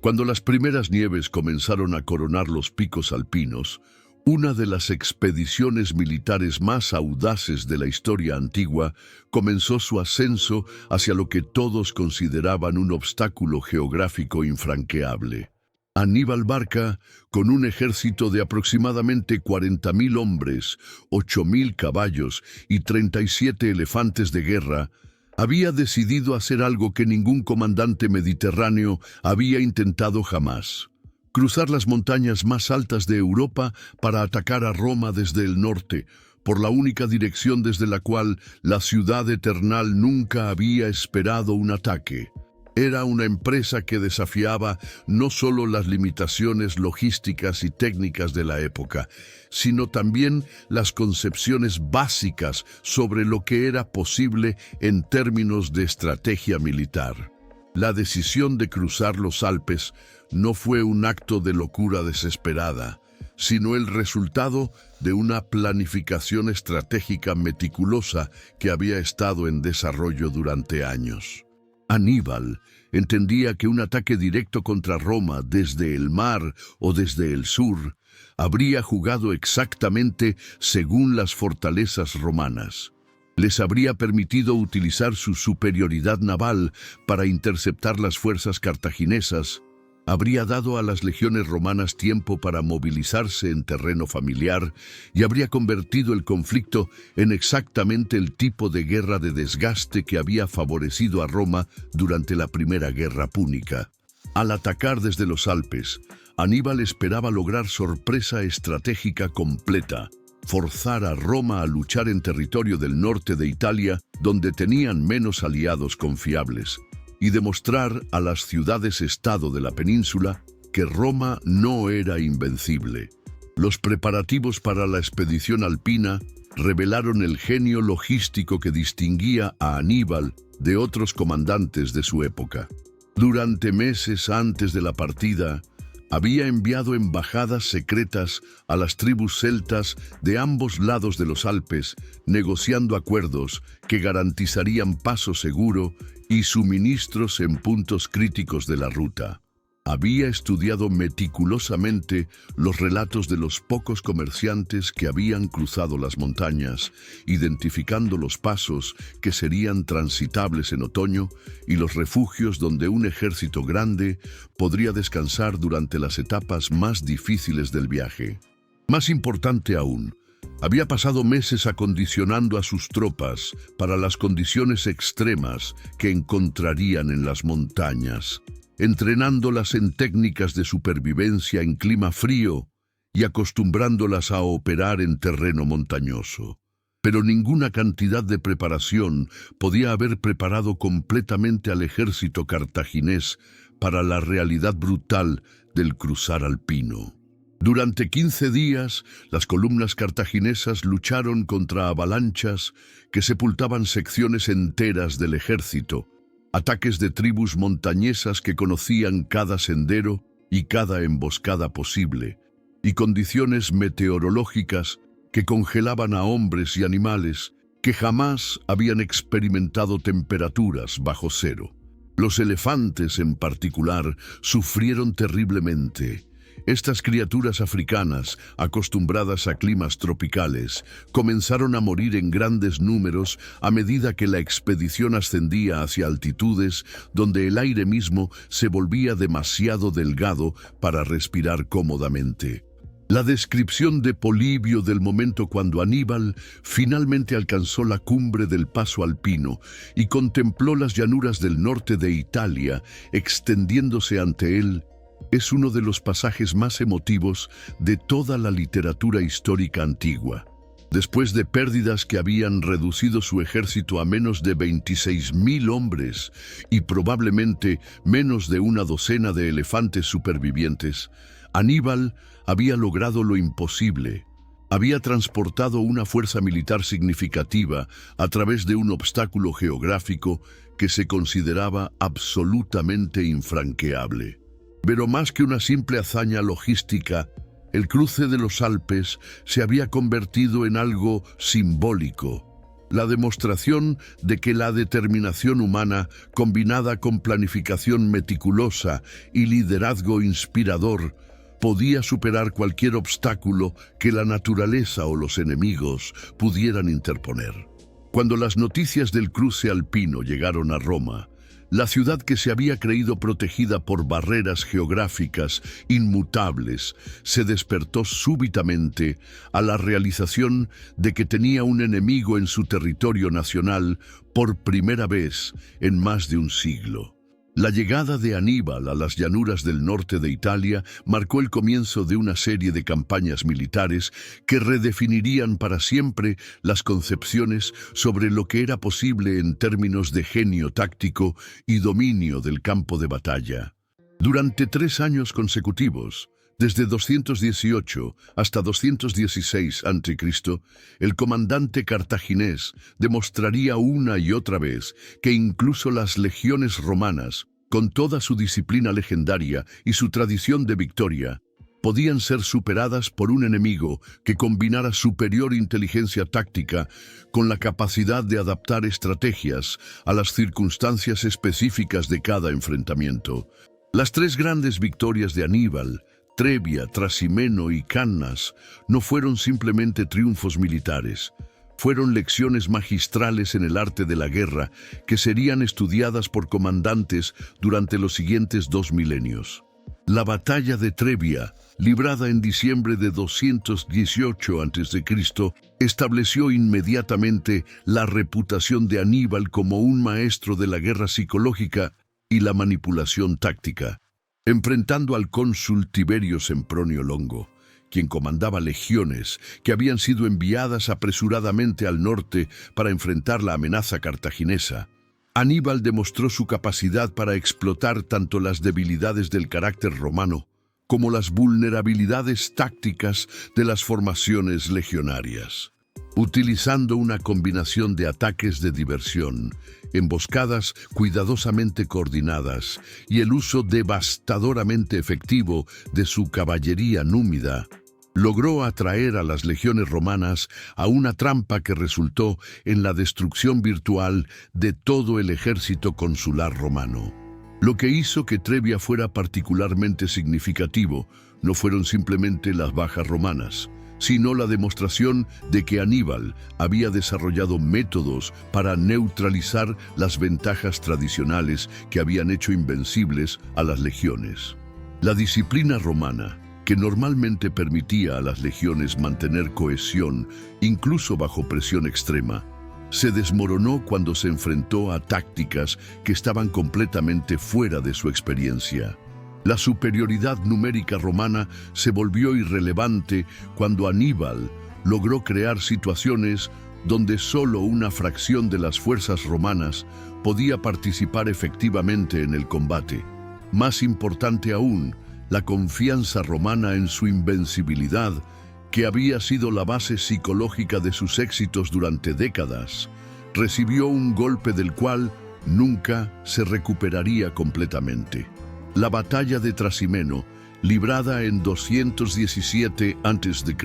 cuando las primeras nieves comenzaron a coronar los picos alpinos, una de las expediciones militares más audaces de la historia antigua comenzó su ascenso hacia lo que todos consideraban un obstáculo geográfico infranqueable. Aníbal Barca, con un ejército de aproximadamente 40.000 hombres, 8.000 caballos y 37 elefantes de guerra, había decidido hacer algo que ningún comandante mediterráneo había intentado jamás: cruzar las montañas más altas de Europa para atacar a Roma desde el norte, por la única dirección desde la cual la ciudad eternal nunca había esperado un ataque. Era una empresa que desafiaba no solo las limitaciones logísticas y técnicas de la época, sino también las concepciones básicas sobre lo que era posible en términos de estrategia militar. La decisión de cruzar los Alpes no fue un acto de locura desesperada, sino el resultado de una planificación estratégica meticulosa que había estado en desarrollo durante años. Aníbal entendía que un ataque directo contra Roma desde el mar o desde el sur habría jugado exactamente según las fortalezas romanas. Les habría permitido utilizar su superioridad naval para interceptar las fuerzas cartaginesas, habría dado a las legiones romanas tiempo para movilizarse en terreno familiar y habría convertido el conflicto en exactamente el tipo de guerra de desgaste que había favorecido a Roma durante la Primera Guerra Púnica. Al atacar desde los Alpes, Aníbal esperaba lograr sorpresa estratégica completa, forzar a Roma a luchar en territorio del norte de Italia, donde tenían menos aliados confiables, y demostrar a las ciudades-estado de la península que Roma no era invencible. Los preparativos para la expedición alpina revelaron el genio logístico que distinguía a Aníbal de otros comandantes de su época. Durante meses antes de la partida, había enviado embajadas secretas a las tribus celtas de ambos lados de los Alpes, negociando acuerdos que garantizarían paso seguro y suministros en puntos críticos de la ruta. Había estudiado meticulosamente los relatos de los pocos comerciantes que habían cruzado las montañas, identificando los pasos que serían transitables en otoño y los refugios donde un ejército grande podría descansar durante las etapas más difíciles del viaje. Más importante aún, había pasado meses acondicionando a sus tropas para las condiciones extremas que encontrarían en las montañas, entrenándolas en técnicas de supervivencia en clima frío y acostumbrándolas a operar en terreno montañoso. Pero ninguna cantidad de preparación podía haber preparado completamente al ejército cartaginés para la realidad brutal del cruzar alpino. Durante 15 días, las columnas cartaginesas lucharon contra avalanchas que sepultaban secciones enteras del ejército, ataques de tribus montañesas que conocían cada sendero y cada emboscada posible, y condiciones meteorológicas que congelaban a hombres y animales que jamás habían experimentado temperaturas bajo cero. Los elefantes, en particular, sufrieron terriblemente. Estas criaturas africanas, acostumbradas a climas tropicales, comenzaron a morir en grandes números a medida que la expedición ascendía hacia altitudes donde el aire mismo se volvía demasiado delgado para respirar cómodamente. La descripción de Polibio del momento cuando Aníbal finalmente alcanzó la cumbre del paso alpino y contempló las llanuras del norte de Italia extendiéndose ante él, es uno de los pasajes más emotivos de toda la literatura histórica antigua. Después de pérdidas que habían reducido su ejército a menos de 26.000 hombres y probablemente menos de una docena de elefantes supervivientes, Aníbal había logrado lo imposible. Había transportado una fuerza militar significativa a través de un obstáculo geográfico que se consideraba absolutamente infranqueable. Pero más que una simple hazaña logística, el cruce de los Alpes se había convertido en algo simbólico, la demostración de que la determinación humana, combinada con planificación meticulosa y liderazgo inspirador, podía superar cualquier obstáculo que la naturaleza o los enemigos pudieran interponer. Cuando las noticias del cruce alpino llegaron a Roma, la ciudad que se había creído protegida por barreras geográficas inmutables se despertó súbitamente a la realización de que tenía un enemigo en su territorio nacional por primera vez en más de un siglo. La llegada de Aníbal a las llanuras del norte de Italia marcó el comienzo de una serie de campañas militares que redefinirían para siempre las concepciones sobre lo que era posible en términos de genio táctico y dominio del campo de batalla. Durante 3 años consecutivos, desde 218 hasta 216 a.C., el comandante cartaginés demostraría una y otra vez que incluso las legiones romanas, con toda su disciplina legendaria y su tradición de victoria, podían ser superadas por un enemigo que combinara superior inteligencia táctica con la capacidad de adaptar estrategias a las circunstancias específicas de cada enfrentamiento. Las 3 grandes victorias de Aníbal, Trebia, Trasimeno y Cannas, no fueron simplemente triunfos militares. Fueron lecciones magistrales en el arte de la guerra que serían estudiadas por comandantes durante los siguientes 2 milenios. La batalla de Trebia, librada en diciembre de 218 a.C., estableció inmediatamente la reputación de Aníbal como un maestro de la guerra psicológica y la manipulación táctica. Enfrentando al cónsul Tiberio Sempronio Longo, quien comandaba legiones que habían sido enviadas apresuradamente al norte para enfrentar la amenaza cartaginesa, Aníbal demostró su capacidad para explotar tanto las debilidades del carácter romano como las vulnerabilidades tácticas de las formaciones legionarias. Utilizando una combinación de ataques de diversión, emboscadas cuidadosamente coordinadas y el uso devastadoramente efectivo de su caballería númida, logró atraer a las legiones romanas a una trampa que resultó en la destrucción virtual de todo el ejército consular romano. Lo que hizo que Trebia fuera particularmente significativo no fueron simplemente las bajas romanas, sino la demostración de que Aníbal había desarrollado métodos para neutralizar las ventajas tradicionales que habían hecho invencibles a las legiones. La disciplina romana, que normalmente permitía a las legiones mantener cohesión incluso bajo presión extrema, se desmoronó cuando se enfrentó a tácticas que estaban completamente fuera de su experiencia. La superioridad numérica romana se volvió irrelevante cuando Aníbal logró crear situaciones donde solo una fracción de las fuerzas romanas podía participar efectivamente en el combate. Más importante aún, la confianza romana en su invencibilidad, que había sido la base psicológica de sus éxitos durante décadas, recibió un golpe del cual nunca se recuperaría completamente. La batalla de Trasimeno, librada en 217 a.C.,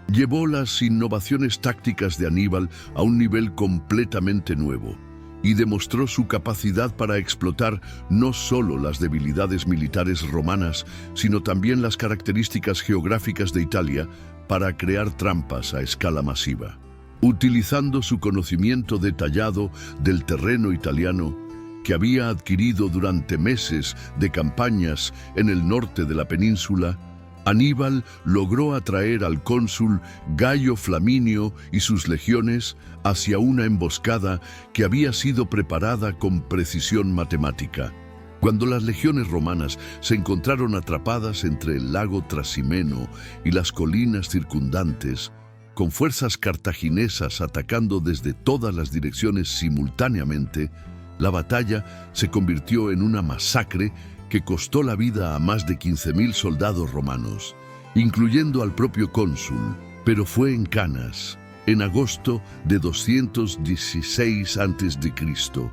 llevó las innovaciones tácticas de Aníbal a un nivel completamente nuevo y demostró su capacidad para explotar no solo las debilidades militares romanas, sino también las características geográficas de Italia para crear trampas a escala masiva. Utilizando su conocimiento detallado del terreno italiano, que había adquirido durante meses de campañas en el norte de la península, Aníbal logró atraer al cónsul Gayo Flaminio y sus legiones hacia una emboscada que había sido preparada con precisión matemática. Cuando las legiones romanas se encontraron atrapadas entre el lago Trasimeno y las colinas circundantes, con fuerzas cartaginesas atacando desde todas las direcciones simultáneamente, la batalla se convirtió en una masacre que costó la vida a más de 15.000 soldados romanos, incluyendo al propio cónsul, pero fue en Cannas, en agosto de 216 a.C.,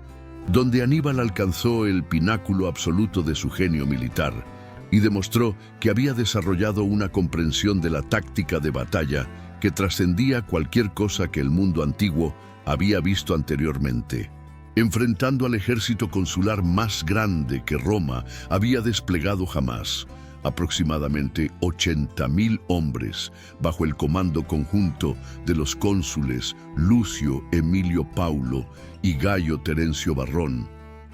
donde Aníbal alcanzó el pináculo absoluto de su genio militar y demostró que había desarrollado una comprensión de la táctica de batalla que trascendía cualquier cosa que el mundo antiguo había visto anteriormente. Enfrentando al ejército consular más grande que Roma había desplegado jamás, aproximadamente 80.000 hombres, bajo el comando conjunto de los cónsules Lucio Emilio Paulo y Gayo Terencio Varrón,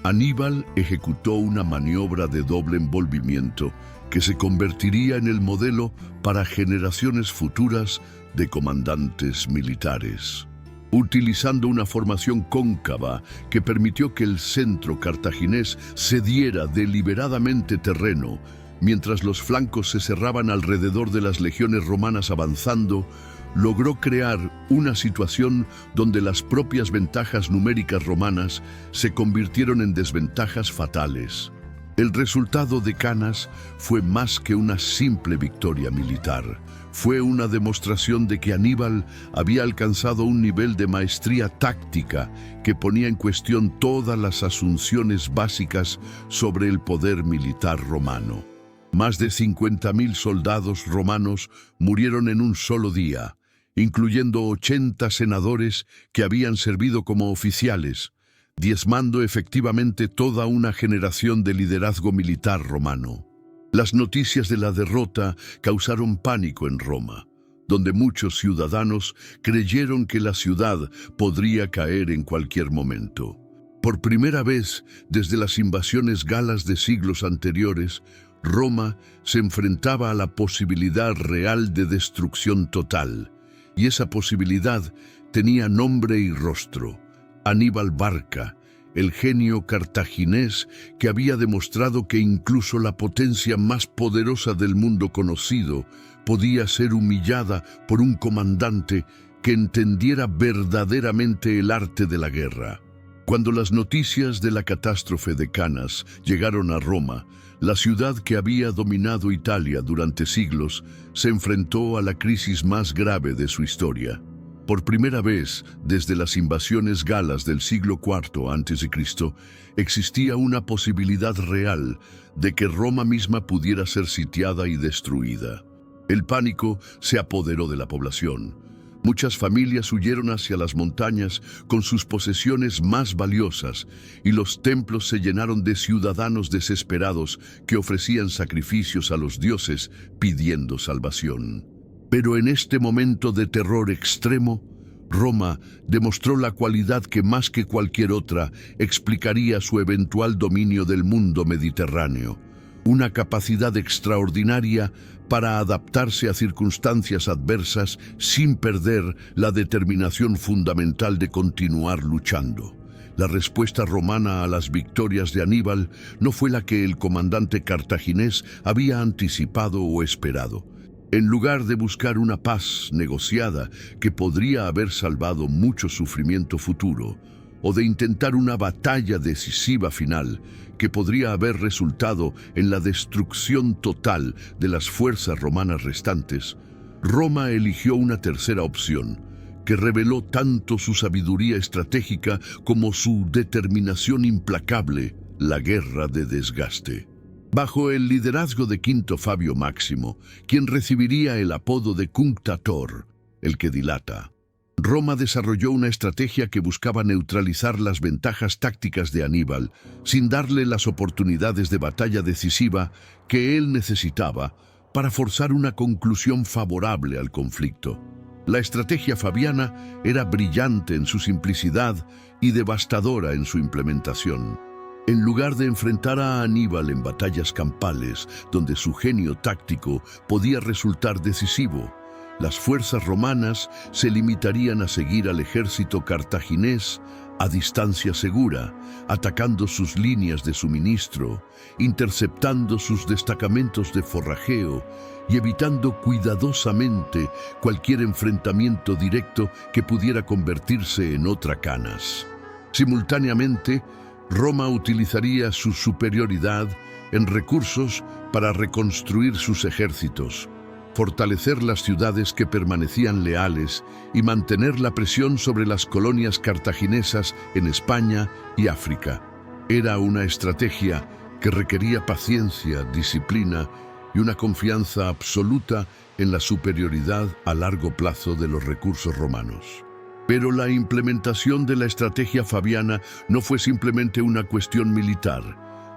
Aníbal ejecutó una maniobra de doble envolvimiento que se convertiría en el modelo para generaciones futuras de comandantes militares. utilizando una formación cóncava que permitió que el centro cartaginés cediera deliberadamente terreno, mientras los flancos se cerraban alrededor de las legiones romanas avanzando. Logró crear una situación donde las propias ventajas numéricas romanas se convirtieron en desventajas fatales. El resultado de Canas fue más que una simple victoria militar. Fue una demostración de que Aníbal había alcanzado un nivel de maestría táctica que ponía en cuestión todas las asunciones básicas sobre el poder militar romano. Más de 50.000 soldados romanos murieron en un solo día, incluyendo 80 senadores que habían servido como oficiales, diezmando efectivamente toda una generación de liderazgo militar romano. Las noticias de la derrota causaron pánico en Roma, donde muchos ciudadanos creyeron que la ciudad podría caer en cualquier momento. Por primera vez desde las invasiones galas de siglos anteriores, Roma se enfrentaba a la posibilidad real de destrucción total, y esa posibilidad tenía nombre y rostro: Aníbal Barca, el genio cartaginés que había demostrado que incluso la potencia más poderosa del mundo conocido podía ser humillada por un comandante que entendiera verdaderamente el arte de la guerra. Cuando las noticias de la catástrofe de Canas llegaron a Roma, la ciudad que había dominado Italia durante siglos se enfrentó a la crisis más grave de su historia. Por primera vez desde las invasiones galas del siglo IV a.C., existía una posibilidad real de que Roma misma pudiera ser sitiada y destruida. El pánico se apoderó de la población. Muchas familias huyeron hacia las montañas con sus posesiones más valiosas, y los templos se llenaron de ciudadanos desesperados que ofrecían sacrificios a los dioses pidiendo salvación. Pero en este momento de terror extremo, Roma demostró la cualidad que más que cualquier otra explicaría su eventual dominio del mundo mediterráneo: una capacidad extraordinaria para adaptarse a circunstancias adversas sin perder la determinación fundamental de continuar luchando. La respuesta romana a las victorias de Aníbal no fue la que el comandante cartaginés había anticipado o esperado. En lugar de buscar una paz negociada que podría haber salvado mucho sufrimiento futuro, o de intentar una batalla decisiva final que podría haber resultado en la destrucción total de las fuerzas romanas restantes, Roma eligió una tercera opción, que reveló tanto su sabiduría estratégica como su determinación implacable: la guerra de desgaste. Bajo el liderazgo de Quinto Fabio Máximo, quien recibiría el apodo de Cunctator, el que dilata, Roma desarrolló una estrategia que buscaba neutralizar las ventajas tácticas de Aníbal sin darle las oportunidades de batalla decisiva que él necesitaba para forzar una conclusión favorable al conflicto. La estrategia fabiana era brillante en su simplicidad y devastadora en su implementación. En lugar de enfrentar a Aníbal en batallas campales, donde su genio táctico podía resultar decisivo, las fuerzas romanas se limitarían a seguir al ejército cartaginés a distancia segura, atacando sus líneas de suministro, interceptando sus destacamentos de forrajeo y evitando cuidadosamente cualquier enfrentamiento directo que pudiera convertirse en otra Canas. Simultáneamente, Roma utilizaría su superioridad en recursos para reconstruir sus ejércitos, fortalecer las ciudades que permanecían leales y mantener la presión sobre las colonias cartaginesas en España y África. Era una estrategia que requería paciencia, disciplina y una confianza absoluta en la superioridad a largo plazo de los recursos romanos. Pero la implementación de la estrategia fabiana no fue simplemente una cuestión militar.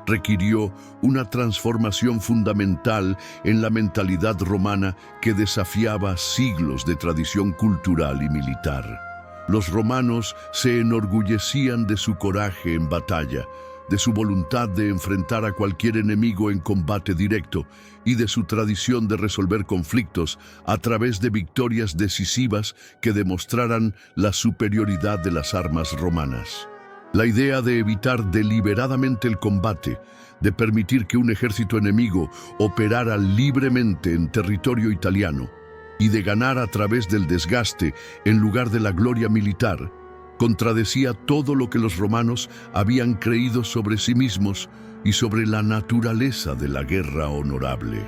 Requirió una transformación fundamental en la mentalidad romana que desafiaba siglos de tradición cultural y militar. Los romanos se enorgullecían de su coraje en batalla, de su voluntad de enfrentar a cualquier enemigo en combate directo y de su tradición de resolver conflictos a través de victorias decisivas que demostraran la superioridad de las armas romanas. La idea de evitar deliberadamente el combate, de permitir que un ejército enemigo operara libremente en territorio italiano y de ganar a través del desgaste en lugar de la gloria militar, contradecía todo lo que los romanos habían creído sobre sí mismos y sobre la naturaleza de la guerra honorable.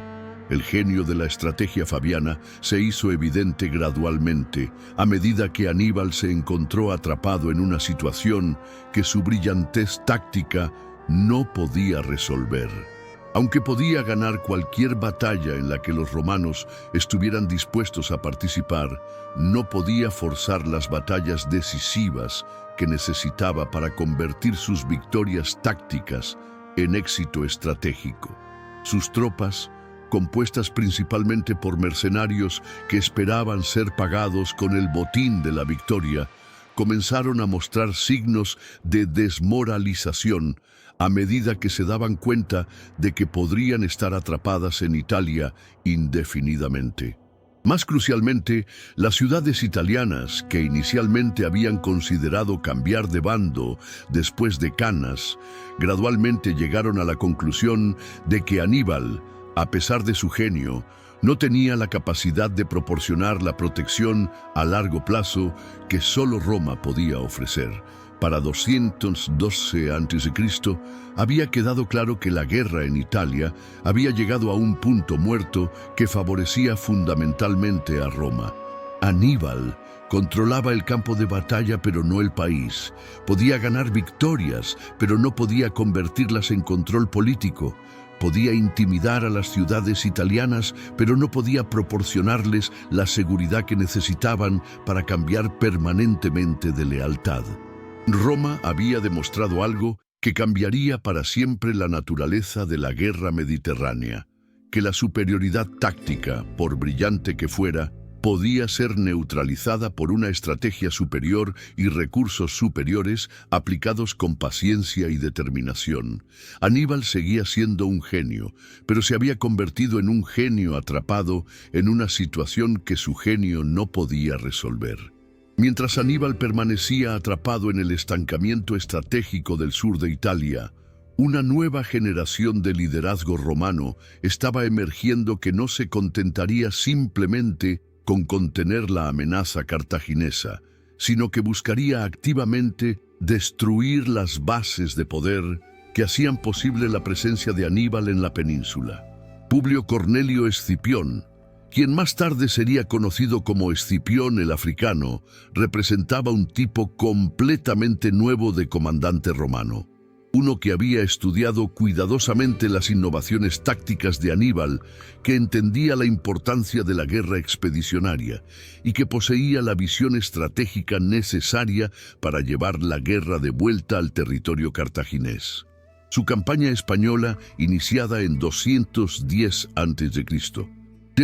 El genio de la estrategia fabiana se hizo evidente gradualmente a medida que Aníbal se encontró atrapado en una situación que su brillantez táctica no podía resolver. Aunque podía ganar cualquier batalla en la que los romanos estuvieran dispuestos a participar, no podía forzar las batallas decisivas que necesitaba para convertir sus victorias tácticas en éxito estratégico. Sus tropas, compuestas principalmente por mercenarios que esperaban ser pagados con el botín de la victoria, comenzaron a mostrar signos de desmoralización a medida que se daban cuenta de que podrían estar atrapadas en Italia indefinidamente. Más crucialmente, las ciudades italianas, que inicialmente habían considerado cambiar de bando después de Cannas, gradualmente llegaron a la conclusión de que Aníbal, a pesar de su genio, no tenía la capacidad de proporcionar la protección a largo plazo que solo Roma podía ofrecer. Para 212 a.C., había quedado claro que la guerra en Italia había llegado a un punto muerto que favorecía fundamentalmente a Roma. Aníbal controlaba el campo de batalla, pero no el país. Podía ganar victorias, pero no podía convertirlas en control político. Podía intimidar a las ciudades italianas, pero no podía proporcionarles la seguridad que necesitaban para cambiar permanentemente de lealtad. Roma había demostrado algo que cambiaría para siempre la naturaleza de la guerra mediterránea, que la superioridad táctica, por brillante que fuera, podía ser neutralizada por una estrategia superior y recursos superiores aplicados con paciencia y determinación. Aníbal seguía siendo un genio, pero se había convertido en un genio atrapado en una situación que su genio no podía resolver. Mientras Aníbal permanecía atrapado en el estancamiento estratégico del sur de Italia, una nueva generación de liderazgo romano estaba emergiendo que no se contentaría simplemente con contener la amenaza cartaginesa, sino que buscaría activamente destruir las bases de poder que hacían posible la presencia de Aníbal en la península. Publio Cornelio Escipión, quien más tarde sería conocido como Escipión el Africano, representaba un tipo completamente nuevo de comandante romano. Uno que había estudiado cuidadosamente las innovaciones tácticas de Aníbal, que entendía la importancia de la guerra expedicionaria y que poseía la visión estratégica necesaria para llevar la guerra de vuelta al territorio cartaginés. Su campaña española, iniciada en 210 a.C.,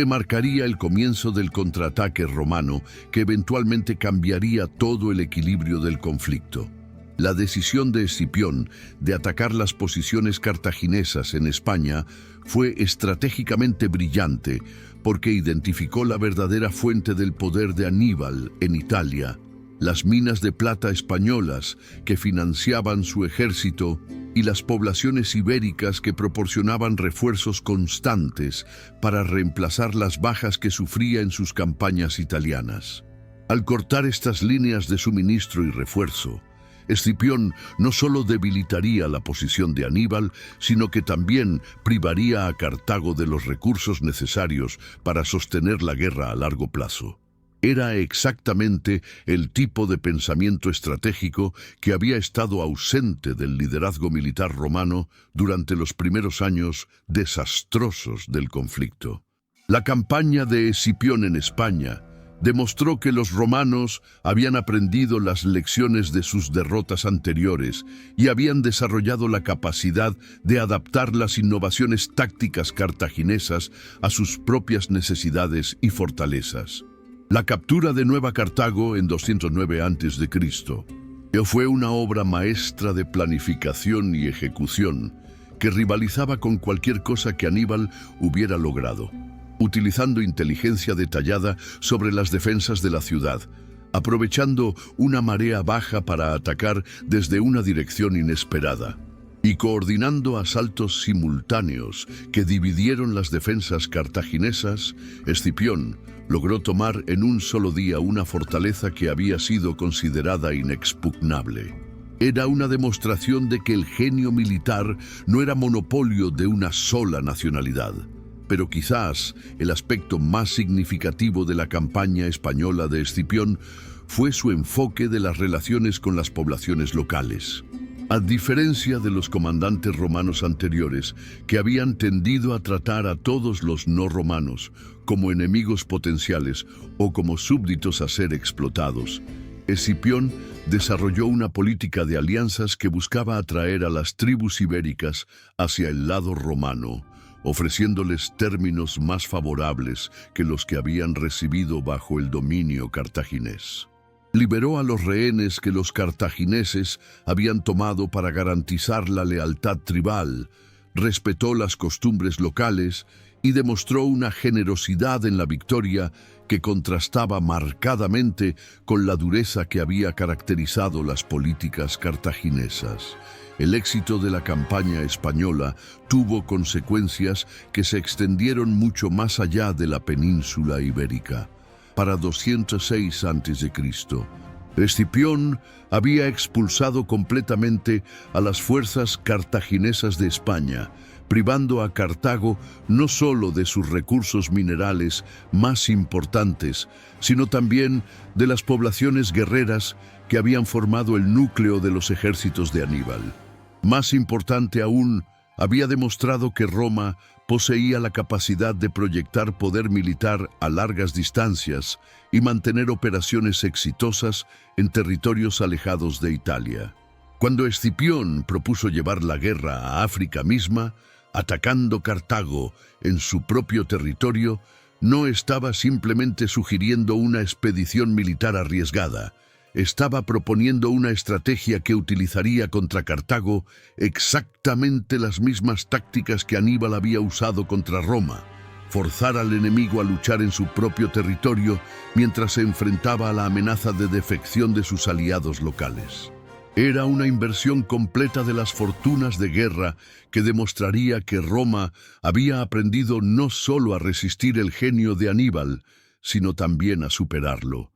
marcaría el comienzo del contraataque romano que eventualmente cambiaría todo el equilibrio del conflicto. La decisión de Escipión de atacar las posiciones cartaginesas en España fue estratégicamente brillante porque identificó la verdadera fuente del poder de Aníbal en Italia, las minas de plata españolas que financiaban su ejército y las poblaciones ibéricas que proporcionaban refuerzos constantes para reemplazar las bajas que sufría en sus campañas italianas. Al cortar estas líneas de suministro y refuerzo, Escipión no solo debilitaría la posición de Aníbal, sino que también privaría a Cartago de los recursos necesarios para sostener la guerra a largo plazo. Era exactamente el tipo de pensamiento estratégico que había estado ausente del liderazgo militar romano durante los primeros años desastrosos del conflicto. La campaña de Escipión en España demostró que los romanos habían aprendido las lecciones de sus derrotas anteriores y habían desarrollado la capacidad de adaptar las innovaciones tácticas cartaginesas a sus propias necesidades y fortalezas. La captura de Nueva Cartago en 209 a.C., Fue una obra maestra de planificación y ejecución que rivalizaba con cualquier cosa que Aníbal hubiera logrado, utilizando inteligencia detallada sobre las defensas de la ciudad, aprovechando una marea baja para atacar desde una dirección inesperada y coordinando asaltos simultáneos que dividieron las defensas cartaginesas. Escipión logró tomar en un solo día una fortaleza que había sido considerada inexpugnable. Era una demostración de que el genio militar no era monopolio de una sola nacionalidad. Pero quizás el aspecto más significativo de la campaña española de Escipión fue su enfoque de las relaciones con las poblaciones locales. A diferencia de los comandantes romanos anteriores, que habían tendido a tratar a todos los no romanos como enemigos potenciales o como súbditos a ser explotados, Escipión desarrolló una política de alianzas que buscaba atraer a las tribus ibéricas hacia el lado romano, ofreciéndoles términos más favorables que los que habían recibido bajo el dominio cartaginés. Liberó a los rehenes que los cartagineses habían tomado para garantizar la lealtad tribal, respetó las costumbres locales y demostró una generosidad en la victoria que contrastaba marcadamente con la dureza que había caracterizado las políticas cartaginesas. El éxito de la campaña española tuvo consecuencias que se extendieron mucho más allá de la península ibérica. Para 206 a.C., Escipión había expulsado completamente a las fuerzas cartaginesas de España, privando a Cartago no solo de sus recursos minerales más importantes, sino también de las poblaciones guerreras que habían formado el núcleo de los ejércitos de Aníbal. Más importante aún, había demostrado que Roma poseía la capacidad de proyectar poder militar a largas distancias y mantener operaciones exitosas en territorios alejados de Italia. Cuando Escipión propuso llevar la guerra a África misma, atacando Cartago en su propio territorio, no estaba simplemente sugiriendo una expedición militar arriesgada. Estaba proponiendo una estrategia que utilizaría contra Cartago exactamente las mismas tácticas que Aníbal había usado contra Roma: forzar al enemigo a luchar en su propio territorio mientras se enfrentaba a la amenaza de defección de sus aliados locales. Era una inversión completa de las fortunas de guerra que demostraría que Roma había aprendido no solo a resistir el genio de Aníbal, sino también a superarlo.